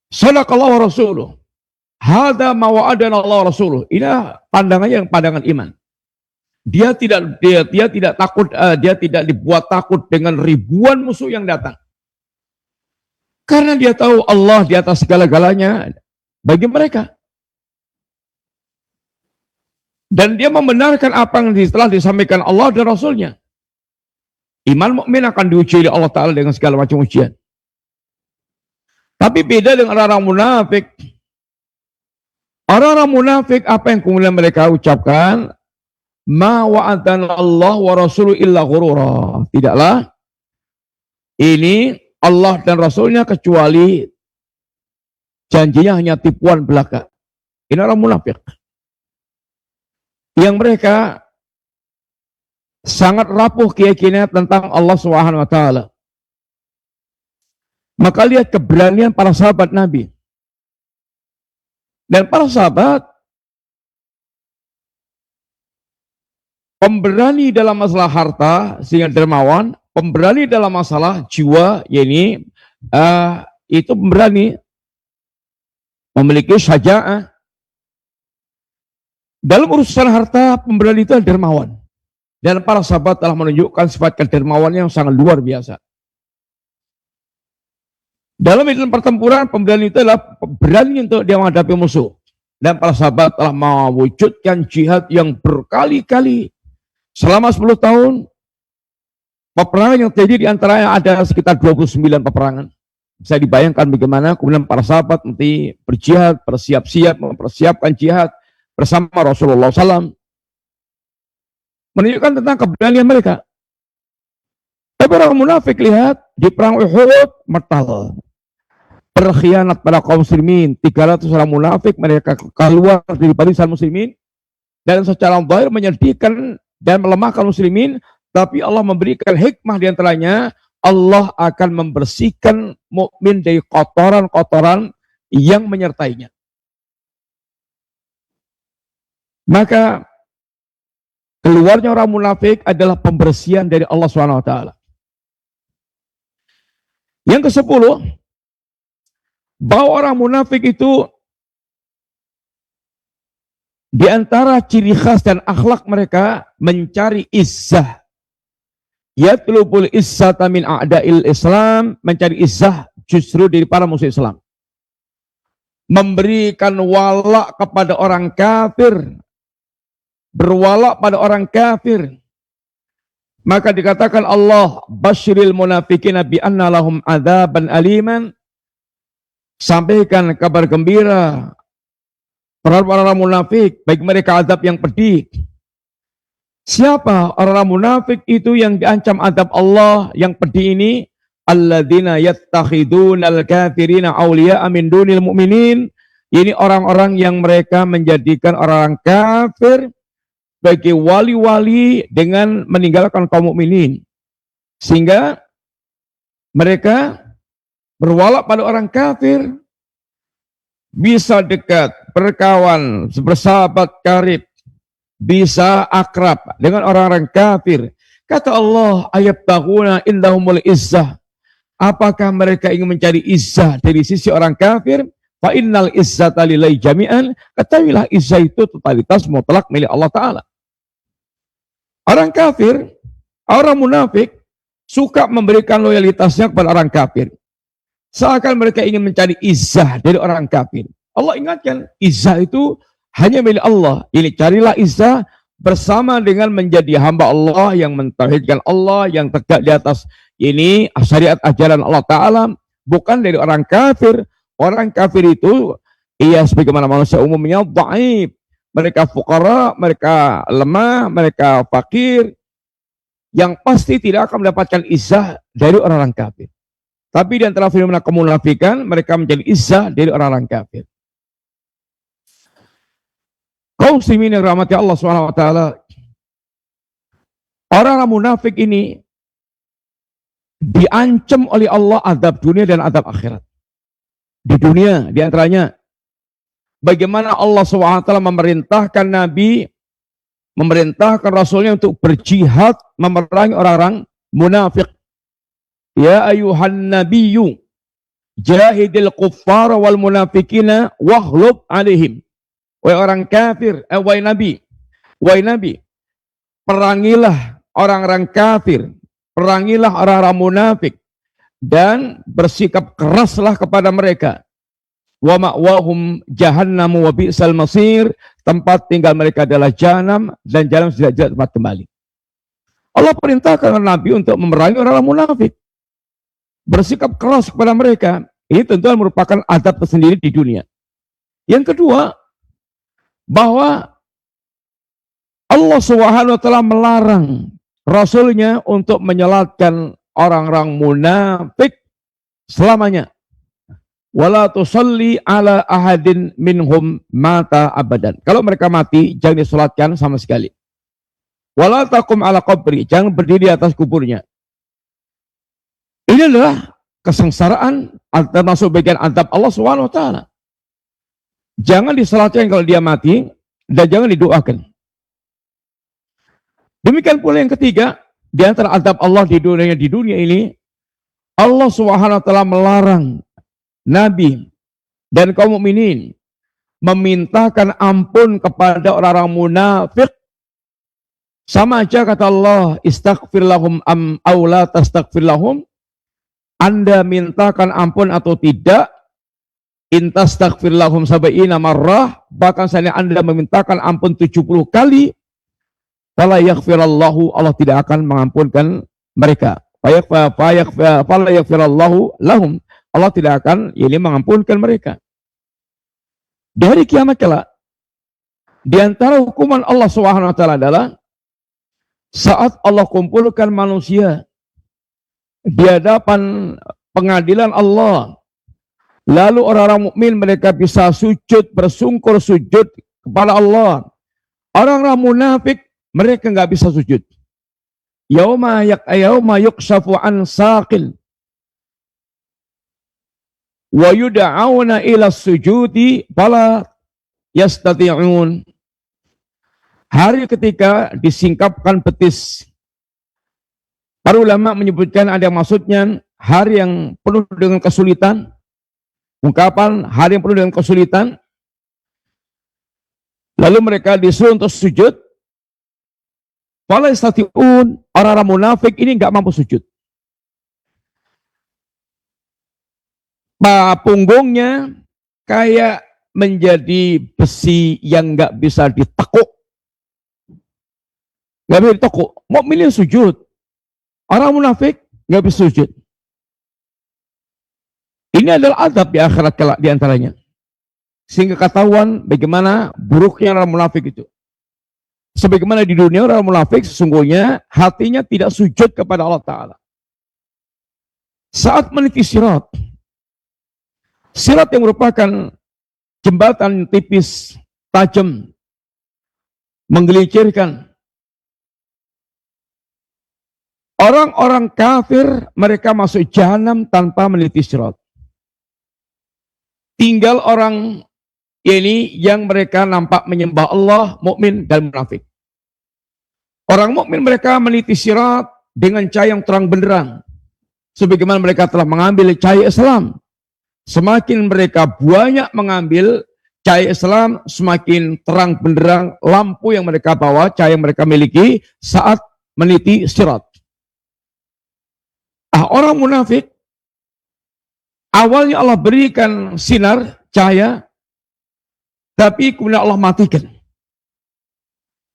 Sadaqallahu wa rasuluh. Hadza ma wa'adana Allah wa rasuluh. Ini pandangannya yang pandangan iman. Dia tidak takut, dia tidak dibuat takut dengan ribuan musuh yang datang. Karena dia tahu Allah di atas segala-galanya bagi mereka. Dan dia membenarkan apa yang telah disampaikan Allah dan Rasulnya. Iman mukmin akan diuji oleh Allah Ta'ala dengan segala macam ujian. Tapi beda dengan orang-orang munafik. Orang-orang munafik, apa yang kemudian mereka ucapkan? Ma wa'adana Allah wa rasuluh illa ghurura. Tidaklah ini Allah dan Rasulnya kecuali janjinya hanya tipuan belaka. Ini orang munafik. Yang mereka sangat rapuh keyakinan tentang Allah Subhanahu wa taala. Maka lihat keberanian para sahabat Nabi. Dan para sahabat pemberani dalam masalah harta sehingga dermawan, pemberani dalam masalah jiwa, yakni itu pemberani, memiliki syaja'ah. Dalam urusan harta, pemberani itu dermawan. Dan para sahabat telah menunjukkan sifat kedermawan yang sangat luar biasa. Dalam medan pertempuran, pemberani itu adalah berani untuk dia menghadapi musuh. Dan para sahabat telah mewujudkan jihad yang berkali-kali. Selama 10 tahun, peperangan yang terjadi di antaranya ada sekitar 29 peperangan. Bisa dibayangkan bagaimana kemudian para sahabat nanti berjihad, bersiap-siap, mempersiapkan jihad. bersama Rasulullah SAW, menunjukkan tentang keberanian mereka. Tapi orang munafik, lihat di perang Uhud, metal, berkhianat pada kaum muslimin. 300 orang munafik, mereka keluar dari barisan muslimin dan secara zahir menyedihkan dan melemahkan muslimin. Tapi Allah memberikan hikmah di antaranya, Allah akan membersihkan mukmin dari kotoran-kotoran yang menyertainya. Maka keluarnya orang munafik adalah pembersihan dari Allah SWT. Yang ke-10, bahwa orang munafik itu di antara ciri khas dan akhlak mereka mencari izzah. Yatlubul izzata min a'da'il Islam, mencari izzah justru dari para musuh Islam. Memberikan walak kepada orang kafir, berwalak pada orang kafir. Maka dikatakan Allah, basyiril munafiqina bi anna lahum adzaban aliman. Sampaikan kabar gembira terhadap orang munafik, baik mereka azab yang pedih. Siapa orang munafik itu yang diancam azab Allah yang pedih ini? Alladzina yattakhidunal kafirina awliya'a min dunil mu'minin. Ini orang-orang yang mereka menjadikan orang kafir sebagai wali-wali dengan meninggalkan kaum mukminin. Sehingga mereka berwala pada orang kafir, bisa dekat, berkawan, bersahabat karib, bisa akrab dengan orang-orang kafir. Kata Allah, ayabtaghuna indahumul izzah. Apakah mereka ingin mencari izzah dari sisi orang kafir? Fa innal izzata lillahi jami'an. Ketahuilah izzah itu totalitas mutlak milik Allah Ta'ala. Orang kafir, orang munafik suka memberikan loyalitasnya kepada orang kafir. Seakan mereka ingin mencari izzah dari orang kafir. Allah ingatkan, izzah itu hanya milik Allah. Ini carilah izzah bersama dengan menjadi hamba Allah yang mentauhidkan Allah, yang tegak di atas ini syariat ajaran Allah Ta'ala, bukan dari orang kafir. Orang kafir itu, ia sebagaimana manusia umumnya, dhaif. Mereka fuqara, mereka lemah, mereka fakir, yang pasti tidak akan mendapatkan izzah dari orang-orang kafir. Tapi di antara fenomena kemunafikan, mereka menjadi izzah dari orang-orang kafir. Kaum muslimin yang rahmati Allah SWT, orang-orang munafik ini diancam oleh Allah azab dunia dan azab akhirat. Di dunia, di antaranya, bagaimana Allah SWT memerintahkan Nabi, memerintahkan Rasulnya untuk berjihad memerangi orang-orang munafik. Ya ayuhan nabiyyu jahidil kuffara wal munafikina waghlub alaihim. Wahai orang kafir, wahai Nabi, perangilah orang-orang kafir, perangilah orang-orang munafik, dan bersikap keraslah kepada mereka. Wa ma'wahum jahannamu wa bi'sal masir, tempat tinggal mereka adalah jahanam dan jahanam tidak tempat kembali. Allah perintahkan Nabi untuk memerangi orang-orang munafik, bersikap keras kepada mereka. Ini tentu merupakan adab tersendiri di dunia. Yang kedua, bahwa Allah SWT melarang Rasulnya untuk menyolatkan orang-orang munafik selamanya. Wala tusalli ala ahadin minhum mata abadan. Kalau mereka mati, jangan disolatkan sama sekali. Wala taqum ala qabri, jangan berdiri di atas kuburnya. Ini adalah kesengsaraan termasuk bagian adab Allah SWT. Jangan disolatkan kalau dia mati, dan jangan didoakan. Demikian pula yang ketiga, di antara adab Allah di dunia ini, Allah SWT melarang Nabi dan kaum mukminin memintakan ampun kepada orang-orang munafik. Sama aja kata Allah, istaghfir lahum am aula tastaghfir lahum. Anda mintakan ampun atau tidak, intastaghfir lahum sab'ina marrah, bahkan seandainya Anda memintakan ampun 70 kali, fala yaghfirallahu, Allah tidak akan mengampunkan mereka. Fala yaghfirallahu lahum, Allah tidak akan ini mengampunkan mereka. Di hari kiamat kelak, Di antara hukuman Allah Subhanahu wa taala adalah saat Allah kumpulkan manusia di hadapan pengadilan Allah, lalu orang-orang mukmin mereka bisa sujud, bersungkur sujud kepada Allah. Orang-orang munafik mereka nggak bisa sujud. Yauma yukshafu an saqil wa yud'auna ila sujudi fala yastati'un. Hari ketika disingkapkan betis. Para ulama menyebutkan ada yang maksudnya hari yang penuh dengan kesulitan. Ungkapan hari yang penuh dengan kesulitan. Lalu mereka disuruh untuk sujud. Fala yastati'un, orang-orang munafik ini enggak mampu sujud. Punggungnya kayak menjadi besi yang enggak bisa ditekuk. Enggak bisa ditekuk. Mukmin sujud. Orang munafik enggak bisa sujud. Ini adalah adab di akhirat kelak di antaranya. Sehingga ketahuan bagaimana buruknya orang munafik itu. Sebagaimana di dunia orang munafik sesungguhnya hatinya tidak sujud kepada Allah Ta'ala. Saat meniti sirat. Sirat yang merupakan jembatan tipis, tajam, menggelincirkan. Orang-orang kafir mereka masuk jahanam tanpa meniti sirat. Tinggal orang ini yang mereka nampak menyembah Allah, mukmin dan munafik. Orang mukmin mereka meniti sirat dengan cahaya yang terang benderang. Sebagaimana mereka telah mengambil cahaya Islam. Semakin mereka banyak mengambil cahaya Islam, semakin terang benderang lampu yang mereka bawa, cahaya yang mereka miliki saat meniti sirat. Orang munafik, awalnya Allah berikan sinar, cahaya, tapi kemudian Allah matikan.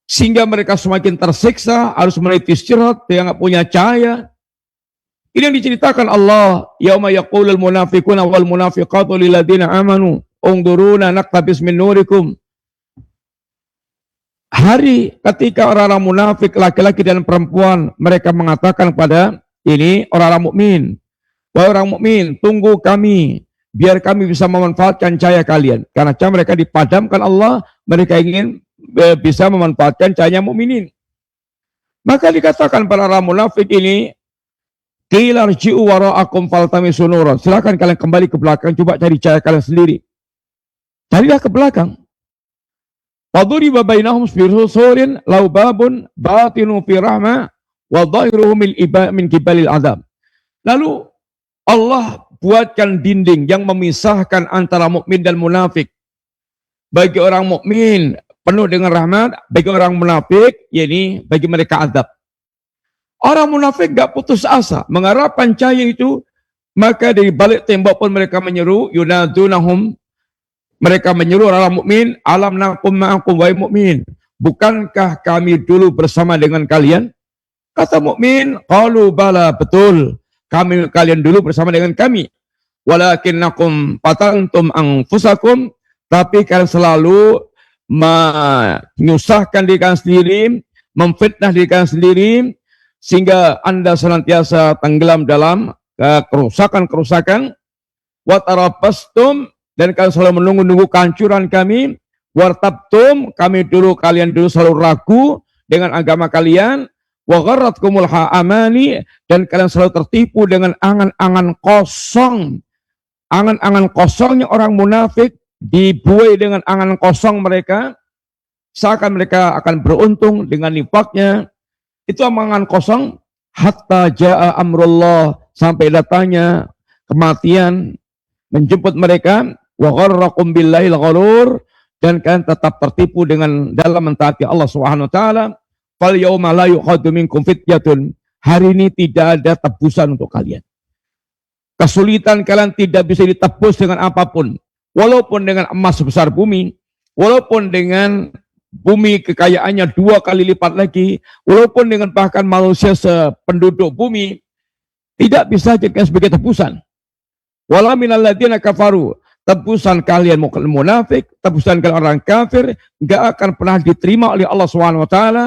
Sehingga mereka semakin tersiksa, harus meniti sirat, dia nggak punya cahaya. Ini yang diceritakan Allah, yauma yaqulul munafiquna wal munafiqatu lil ladzina amanu ungduruna naqtabis min nurikum. Hari ketika orang-orang munafik laki-laki dan perempuan mereka mengatakan pada ini orang-orang mukmin, wahai orang mukmin, tunggu kami biar kami bisa memanfaatkan cahaya kalian. Karena cahaya mereka dipadamkan Allah, mereka ingin bisa memanfaatkan cahaya mukminin. Maka dikatakan para orang munafik ini, qila rji'u wara'akum faltamisu nuran. Silakan kalian kembali ke belakang, coba cari cahaya kalian sendiri. Carilah ke belakang. Waduriba bainahum surin lau babun batinu fi rahmah wa dhahiruhu min kibalil adab. Lalu Allah buatkan dinding yang memisahkan antara mukmin dan munafik. Bagi orang mukmin penuh dengan rahmat, bagi orang munafik yakni bagi mereka azab. Orang munafik enggak putus asa mengharapkan cahaya itu, maka dari balik tembok pun mereka menyeru, yunadunahum, mereka menyeru orang mukmin, alam nakum ma'akum wahai mukmin, bukankah kami dulu bersama dengan kalian? Kata mukmin, qalu bala, betul, kalian dulu bersama dengan kami. Walakinnakum fatantum anfusakum, tapi kalian selalu menyusahkan diri kalian sendiri, memfitnah diri kalian sendiri, sehingga Anda senantiasa tenggelam dalam kerusakan-kerusakan. Watarabastum, dan kalian selalu menunggu-nunggu kehancuran kami. Wartabtum, kalian dulu selalu ragu dengan agama kalian. Wa gharratkumul amani, dan kalian selalu tertipu dengan angan-angan kosong. Angan-angan kosongnya orang munafik dibuai dengan angan kosong mereka, seakan mereka akan beruntung dengan nifaknya. Itu angan kosong, hatta jaa amrullah, sampai datangnya kematian menjemput mereka. Wa gharrakum billahil gharur, dan kalian tetap tertipu dengan dalam mentaati Allah Subhanahu wa taala. Fal yauma la yukhadu minkum fityatun, hari ini tidak ada tebusan untuk kalian. Kesulitan kalian tidak bisa ditebus dengan apapun. Walaupun dengan emas sebesar bumi, walaupun dengan bumi kekayaannya 2 kali lipat lagi, walaupun dengan bahkan manusia sependuduk bumi, tidak bisa dijadikan sebagai tebusan. Wala minal ladzina kafaru, tebusan kalian munafik, tebusan kalian orang kafir, nggak akan pernah diterima oleh Allah Subhanahu wa taala.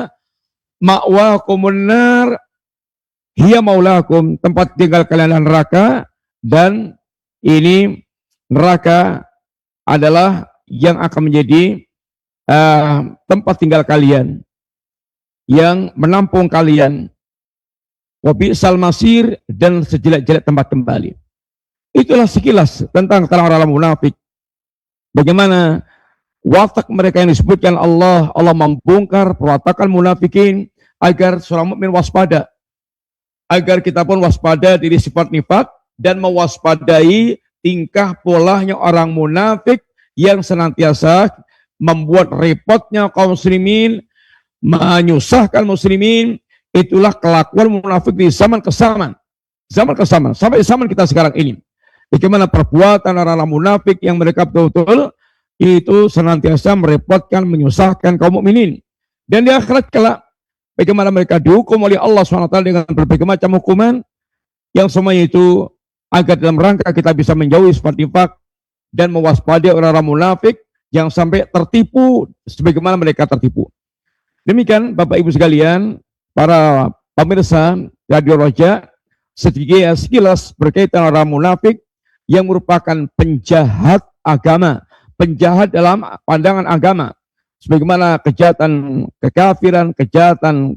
Ma'wakumun nar hiya maulakum, tempat tinggal kalian neraka, dan ini neraka adalah yang akan menjadi tempat tinggal kalian, yang menampung kalian. Wa bi'sal masir, dan sejelek-jelek tempat kembali. Itulah sekilas tentang orang-orang munafik. Bagaimana watak mereka yang disebutkan Allah membongkar perwatakan munafikin agar seorang mukmin waspada. Agar kita pun waspada dari sifat nifak dan mewaspadai tingkah polanya orang munafik yang senantiasa membuat repotnya kaum muslimin, menyusahkan muslimin. Itulah kelakuan munafik di zaman ke zaman. Zaman ke zaman, sampai zaman kita sekarang ini. Bagaimana perbuatan orang-orang munafik yang mereka betul-betul itu senantiasa merepotkan, menyusahkan kaum mukminin. Dan di akhirat kelak, bagaimana mereka dihukum oleh Allah SWT dengan berbagai macam hukuman, yang semuanya itu agar dalam rangka kita bisa menjauhi sifat nifak dan mewaspadai orang-orang munafik yang sampai tertipu sebagaimana mereka tertipu. Demikian Bapak Ibu sekalian, para pemirsa Radio Roja, sekilas berkaitan orang munafik yang merupakan penjahat agama, penjahat dalam pandangan agama, sebagaimana kejahatan kekafiran, kejahatan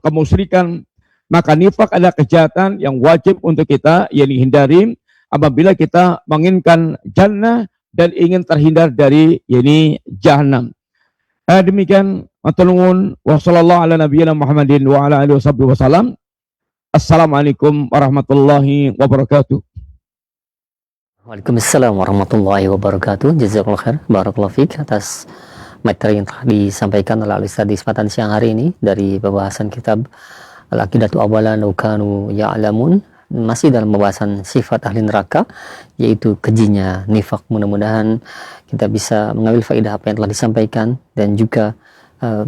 kemusyrikan. Maka nifak adalah kejahatan yang wajib untuk kita hindari apabila kita menginginkan jannah dan ingin terhindar dari jahannam. Demikian matur wa sallallahu ala nabiyyina Muhammadin wa ala alihi wasallam. Assalamualaikum warahmatullahi wabarakatuh. Waalaikumsalam warahmatullahi wabarakatuh. Jazakallahu khair, barakallahu fiik atas materi yang telah disampaikan oleh Ustaz di kesempatan siang hari ini dari pembahasan kitab Al-Aqidatu Awalan wa Kanu Ya'lamun, masih dalam pembahasan sifat ahli neraka, yaitu kejinya nifak. Mudah-mudahan kita bisa mengambil faedah apa yang telah disampaikan dan juga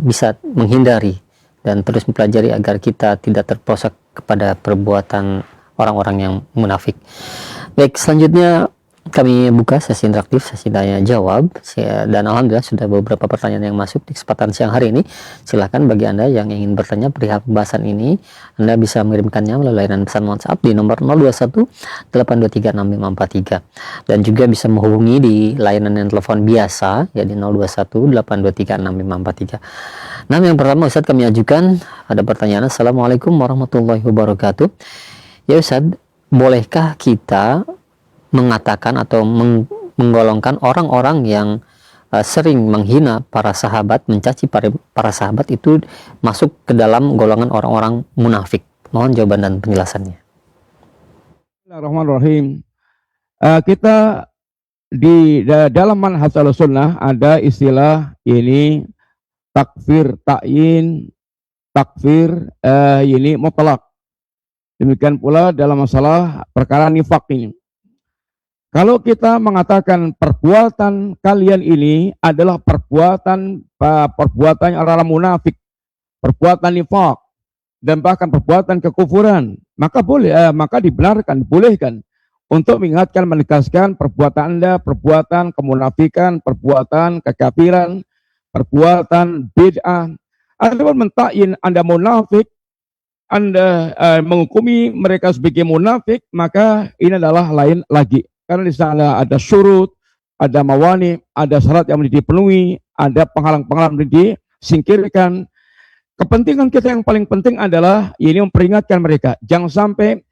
bisa menghindari dan terus mempelajari agar kita tidak terprosok kepada perbuatan orang-orang yang munafik. Baik, selanjutnya kami buka sesi interaktif, sesi tanya jawab, dan alhamdulillah sudah beberapa pertanyaan yang masuk di kesempatan siang hari ini. Silahkan bagi Anda yang ingin bertanya perihal pembahasan ini, Anda bisa mengirimkannya melalui layanan pesan WhatsApp di nomor 021 823 6543, dan juga bisa menghubungi di layanan yang telepon biasa ya di 021 823 6543. Nah, yang pertama Ustaz kami ajukan ada pertanyaan. Assalamualaikum warahmatullahi wabarakatuh. Ya Ustaz, bolehkah kita mengatakan atau menggolongkan orang-orang yang sering menghina para sahabat, mencaci para sahabat itu masuk ke dalam golongan orang-orang munafik? Mohon jawaban dan penjelasannya. Bismillahirrahmanirrahim. Kita di dalam manhaj Ahlussunnah ada istilah takfir ta'yin, takfir mutlak. Demikian pula dalam masalah perkara nifak ini. Kalau kita mengatakan perbuatan kalian ini adalah perbuatan orang munafik, perbuatan nifak, dan bahkan perbuatan kekufuran, maka maka dibenarkan, dibolehkan untuk mengingatkan, menegaskan perbuatan Anda, perbuatan kemunafikan, perbuatan kekafiran, perbuatan bid'ah. Adapun mentakyin Anda munafik, Anda menghukumi mereka sebagai munafik, maka ini adalah lain lagi. Karena di sana ada syurut, ada mawani, ada syarat yang dipenuhi, ada penghalang-penghalang yang disingkirkan. Kepentingan kita yang paling penting adalah memperingatkan mereka. Jangan sampai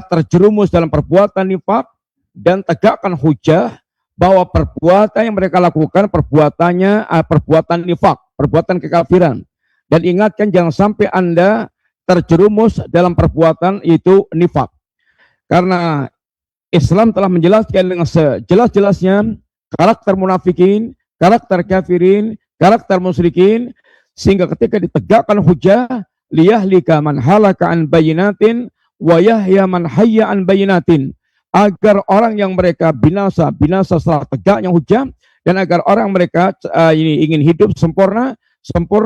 terjerumus dalam perbuatan nifak dan tegakkan hujah bahwa perbuatan yang mereka lakukan perbuatannya perbuatan nifak, perbuatan kekafiran. Dan ingatkan jangan sampai Anda terjerumus dalam perbuatan itu nifak. Karena Islam telah menjelaskan dengan sejelas-jelasnya karakter munafikin, karakter kafirin, karakter musyrikin, sehingga ketika ditegakkan hujah, liyahlika man halaka an bayinatin wa yahya man hayya an bayinatin, agar orang yang mereka binasa setelah tegaknya hujah, dan agar orang mereka ingin hidup sempurna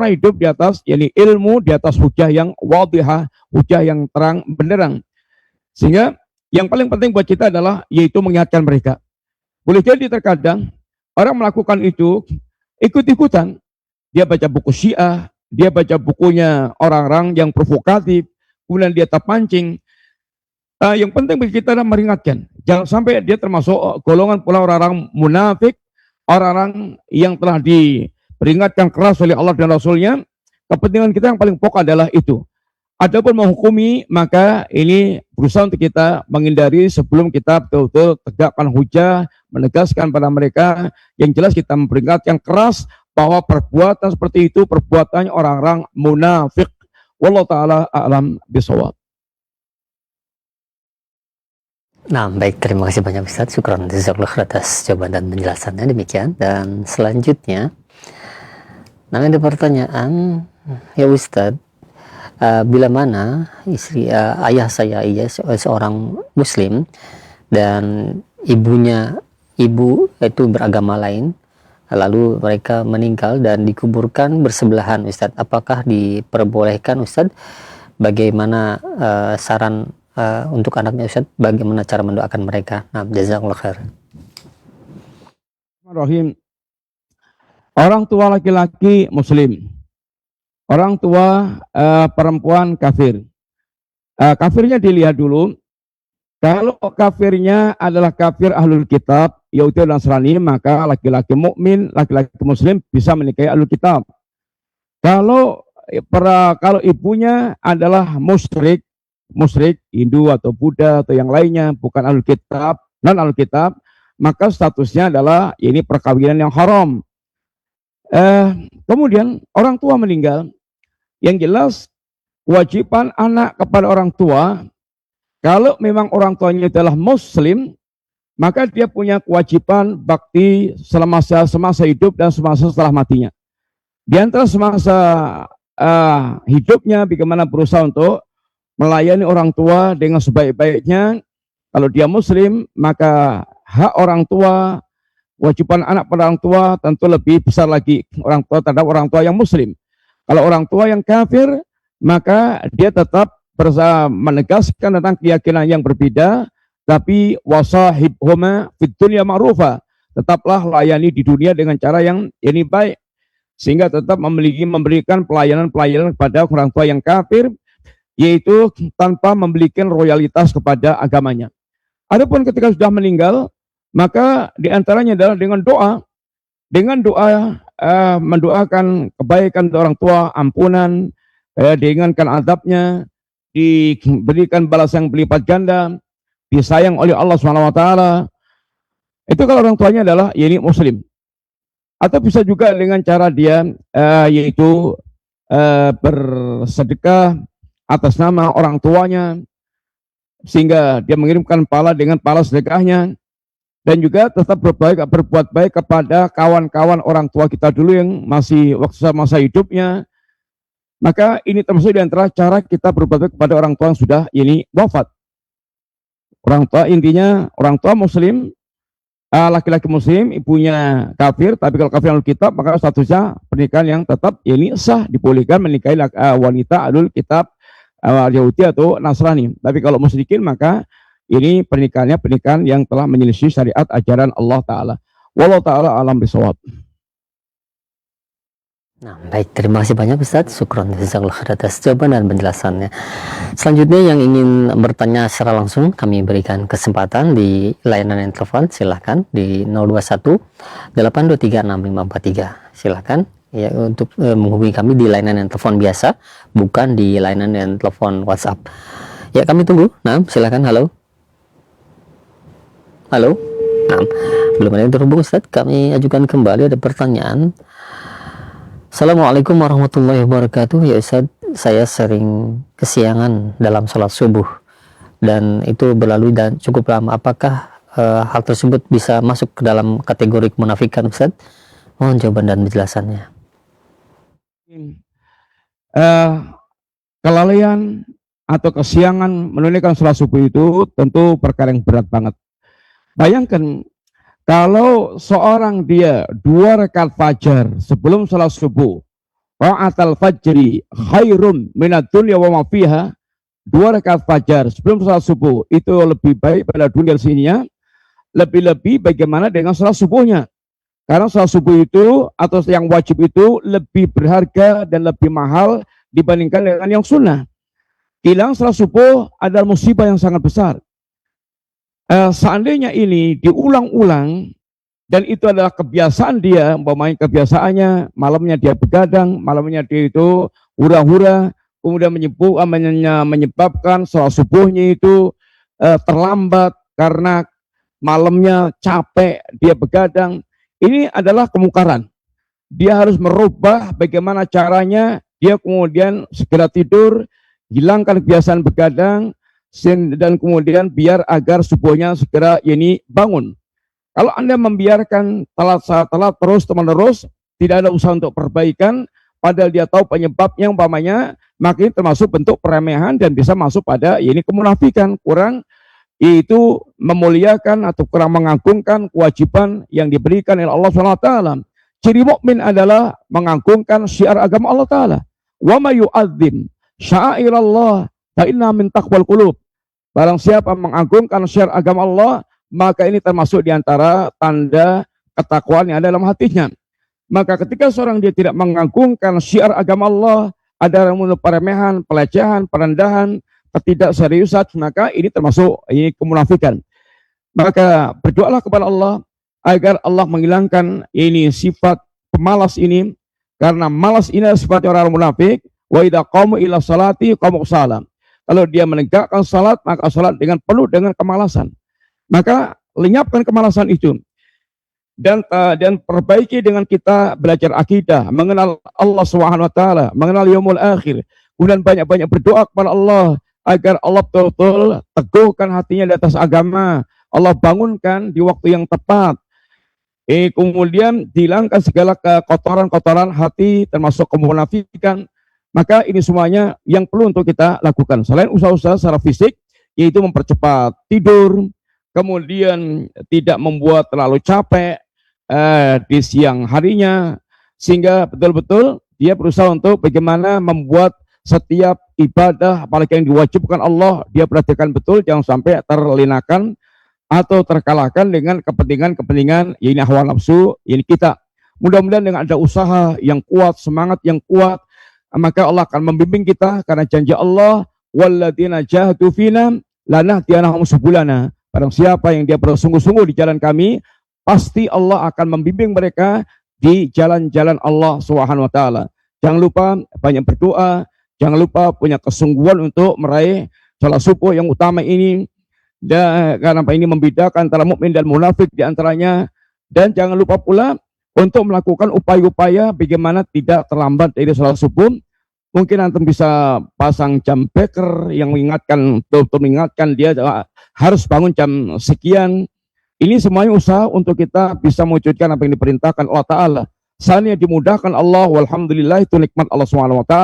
hidup di atas ilmu, di atas hujah yang wadihah, hujah yang terang benderang. Sehingga yang paling penting buat kita adalah yaitu mengingatkan mereka boleh jadi terkadang orang melakukan itu ikut-ikutan. Dia baca buku Syiah, dia baca bukunya orang-orang yang provokatif, kemudian dia terpancing. Yang penting bagi kita adalah meringatkan. Jangan sampai dia termasuk golongan pula orang-orang munafik, orang-orang yang telah diperingatkan keras oleh Allah dan Rasulnya. Kepentingan kita yang paling pokok adalah itu. Adapun menghukumi, maka ini berusaha untuk kita menghindari sebelum kita betul-betul tegakkan hujah, menegaskan pada mereka. Yang jelas kita memperingatkan keras bahwa perbuatan seperti itu perbuatan orang-orang munafik. Wallahu ta'ala a'lam bishawab. Nah, baik, terima kasih banyak Ustaz. Syukran jazakallahu atas jawaban dan penjelasannya demikian. Dan selanjutnya, ada pertanyaan, ya Ustaz, bila mana ayah saya seorang Muslim dan ibu itu beragama lain, lalu mereka meninggal dan dikuburkan bersebelahan, Ustaz, apakah diperbolehkan, Ustaz? Bagaimana saran untuk anaknya, Ustaz? Bagaimana cara mendoakan mereka? Nah, jazakallahu khair. Bismillahirrahmanirrahim. Orang tua laki-laki Muslim, orang tua perempuan kafir. Kafirnya dilihat dulu. Kalau kafirnya adalah kafir ahlul kitab, Yahudi dan Nasrani, maka laki-laki mukmin, laki-laki Muslim bisa menikahi ahlul kitab. Kalau ibunya adalah musyrik Hindu atau Buddha atau yang lainnya, bukan ahlul kitab, non ahlul kitab, maka statusnya adalah ini perkawinan yang haram. Kemudian orang tua meninggal. Yang jelas kewajiban anak kepada orang tua, kalau memang orang tuanya adalah Muslim, maka dia punya kewajiban bakti semasa hidup dan semasa setelah matinya. Di antara semasa hidupnya, bagaimana berusaha untuk melayani orang tua dengan sebaik-baiknya. Kalau dia Muslim, maka hak orang tua, kewajiban anak pada orang tua tentu lebih besar lagi orang tua terhadap orang tua yang Muslim. Kalau orang tua yang kafir, maka dia tetap berusaha menegaskan tentang keyakinan yang berbeda, tapi wasahibhuma fid dunya ma'rufa. Tetaplah layani di dunia dengan cara yang ini baik, sehingga tetap memberikan pelayanan-pelayanan kepada orang tua yang kafir, yaitu tanpa memberikan royalitas kepada agamanya. Adapun ketika sudah meninggal, maka diantaranya adalah dengan doa mendoakan kebaikan untuk orang tua, ampunan, diringankan azabnya, diberikan balasan yang berlipat ganda, disayang oleh Allah SWT. Itu kalau orang tuanya adalah ini Muslim. Atau bisa juga dengan cara dia yaitu bersedekah atas nama orang tuanya, sehingga dia mengirimkan pahala dengan pahala sedekahnya. Dan juga tetap berbuat baik kepada kawan-kawan orang tua kita dulu yang masih waktu masa hidupnya. Maka ini termasuk di antara cara kita berbuat baik kepada orang tua yang sudah ini wafat. Orang tua intinya orang tua Muslim, laki-laki Muslim, ibunya kafir, tapi kalau kafir ahlul kitab maka statusnya pernikahan yang tetap ini sah, dibolehkan menikahi wanita ahlul kitab, Yahudi atau Nasrani. Tapi kalau musyrikin maka ini pernikahan yang telah menyelisih syariat ajaran Allah Ta'ala. Wallahu ta'ala alam bisawab. Nah, baik, terima kasih banyak Ustaz. Syukron atas jawaban dan penjelasannya. Selanjutnya yang ingin bertanya secara langsung, kami berikan kesempatan di layanan yang telepon. Silahkan di 021 823 6543. Silahkan ya untuk menghubungi kami di layanan yang telepon biasa, bukan di layanan yang telepon WhatsApp. Ya, kami tunggu. Nah, silahkan. Halo. Halo. Nah, belum ada yang terhubung Ustaz. Kami ajukan kembali, ada pertanyaan. Assalamualaikum warahmatullahi wabarakatuh. Ya Ustaz, saya sering kesiangan dalam sholat subuh dan itu berlalu dan cukup lama. Apakah hal tersebut bisa masuk ke dalam kategori kemunafikan, Ustaz? Mohon jawaban dan penjelasannya. Kelalaian atau kesiangan menunaikan sholat subuh itu tentu perkara yang berat banget. Bayangkan kalau seorang dia 2 rakaat fajar sebelum sholat subuh, ra'atal fajri khairum minad dunya wa ma fiha, 2 rakaat fajar sebelum sholat subuh itu lebih baik pada dunia sininya, Lebih-lebih bagaimana dengan salat subuhnya. Karena salat subuh itu atau yang wajib itu lebih berharga dan lebih mahal dibandingkan dengan yang sunnah. Hilang salat subuh adalah musibah yang sangat besar. Seandainya ini diulang-ulang dan itu adalah kebiasaan dia, umpamanya kebiasaannya malamnya dia begadang, malamnya dia itu hura-hura, kemudian menyebabkan salat subuhnya itu terlambat karena malamnya capek, dia begadang. Ini adalah kemungkaran. Dia harus merubah bagaimana caranya, dia kemudian segera tidur, hilangkan kebiasaan begadang, dan kemudian biar agar subuhnya segera ini bangun. Kalau Anda membiarkan telat terus-menerus, tidak ada usaha untuk perbaikan, padahal dia tahu penyebabnya umpamanya, maka ini termasuk bentuk peremehan dan bisa masuk pada ini kemunafikan, kurang itu memuliakan atau kurang mengagungkan kewajiban yang diberikan oleh Allah SWT. Ciri mukmin adalah mengagungkan syiar agama Allah Ta'ala. Wa may yu'azzim sya'airallah fa inna min taqwal qulub. Barang siapa mengagungkan syiar agama Allah, maka ini termasuk diantara tanda ketakwaan yang ada dalam hatinya. Maka ketika seorang dia tidak mengagungkan syiar agama Allah, ada peremehan, pelecehan, perendahan, ketidakseriusan, maka ini termasuk ini kemunafikan. Maka berdoalah kepada Allah agar Allah menghilangkan ini sifat pemalas ini, karena malas ini adalah sifat orang munafik. Wa idza qamu ila salati qamu salam. Kalau dia menegakkan salat, maka salat dengan penuh dengan kemalasan. Maka lenyapkan kemalasan itu. Dan perbaiki dengan kita belajar akidah, mengenal Allah Subhanahu wa taala, mengenal yaumul akhir. Kemudian banyak-banyak berdoa kepada Allah agar Allah betul-betul teguhkan hatinya di atas agama. Allah bangunkan di waktu yang tepat. Kemudian dihilangkan segala kekotoran-kotoran hati termasuk kemunafikan. Maka ini semuanya yang perlu untuk kita lakukan. Selain usaha-usaha secara fisik, yaitu mempercepat tidur, kemudian tidak membuat terlalu capek di siang harinya, sehingga betul-betul dia berusaha untuk bagaimana membuat setiap ibadah, apalagi yang diwajibkan Allah, dia perhatikan betul, jangan sampai terlinakan atau terkalahkan dengan kepentingan-kepentingan ini hawa nafsu ini kita. Mudah-mudahan dengan ada usaha yang kuat, semangat yang kuat, maka Allah akan membimbing kita, karena janji Allah, walladzina jahadu fina lanahdiyanahum subulana. Barang siapa yang dia bersungguh-sungguh di jalan kami, pasti Allah akan membimbing mereka di jalan-jalan Allah Subhanahu wa taala. Jangan lupa banyak berdoa, jangan lupa punya kesungguhan untuk meraih salat subuh yang utama ini. Dan karena ini membedakan antara mukmin dan munafik di antaranya. Dan jangan lupa pula untuk melakukan upaya-upaya bagaimana tidak terlambat dari salat subuh. Mungkin antum bisa pasang jam beker yang mengingatkan, betul-betul mengingatkan dia harus bangun jam sekian. Ini semuanya usaha untuk kita bisa mewujudkan apa yang diperintahkan Allah Ta'ala. Seandainya dimudahkan Allah, walhamdulillah, itu nikmat Allah SWT.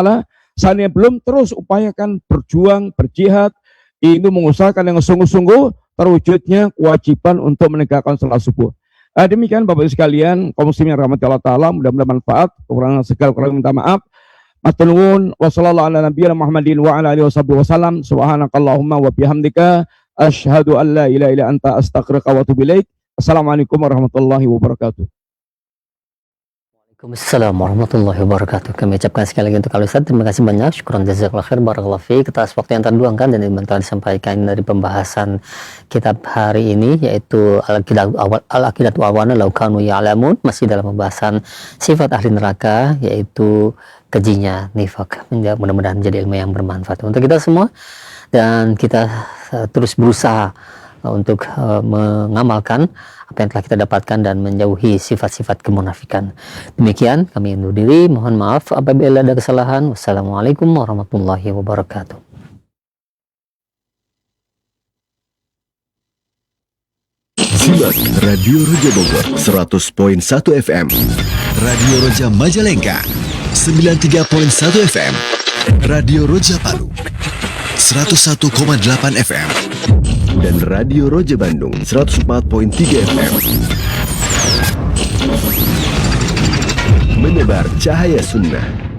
Seandainya belum, terus upayakan berjuang, berjihad, ini mengusahakan yang sungguh-sungguh terwujudnya kewajiban untuk menegakkan salat subuh. Demikian Bapak Ibu sekalian, kaum muslimin yang rahmati Allah Ta'ala, mudah-mudahan manfaat, kekurangan segala kurang minta maaf. Maturnuwun wa sallallahu ala nabiyina Muhammadin wa ala alihi wasallam. Subhanakallahumma wa bihamdika asyhadu an la ilaha illa anta astaghfiruka wa atubu ilaik. Assalamualaikum warahmatullahi wabarakatuh. Waalaikumsalam warahmatullahi wabarakatuh. Kami ucapkan sekali lagi untuk kalian Ustaz, terima kasih banyak. Syukran jazakallahu khair, barakallahu fiik atas waktu yang terluangkan dan yang telah disampaikan dari pembahasan kitab hari ini, yaitu Al-Aqidatu Awana Law Kanu Ya'lamun, masih dalam pembahasan sifat ahli neraka, yaitu kejinya nifak. Mudah-mudahan menjadi ilmu yang bermanfaat untuk kita semua, dan kita terus berusaha untuk mengamalkan apa yang telah kita dapatkan dan menjauhi sifat-sifat kemunafikan. Demikian kami undur diri, mohon maaf apabila ada kesalahan. Wassalamualaikum warahmatullahi wabarakatuh. Simak Radio Roja Bogor 100.1 FM, Radio Roja Majalengka 93.1 FM, Radio Roja Palu 101,8 FM, dan Radio Roja Bandung 104.3 FM. Menebar cahaya sunnah.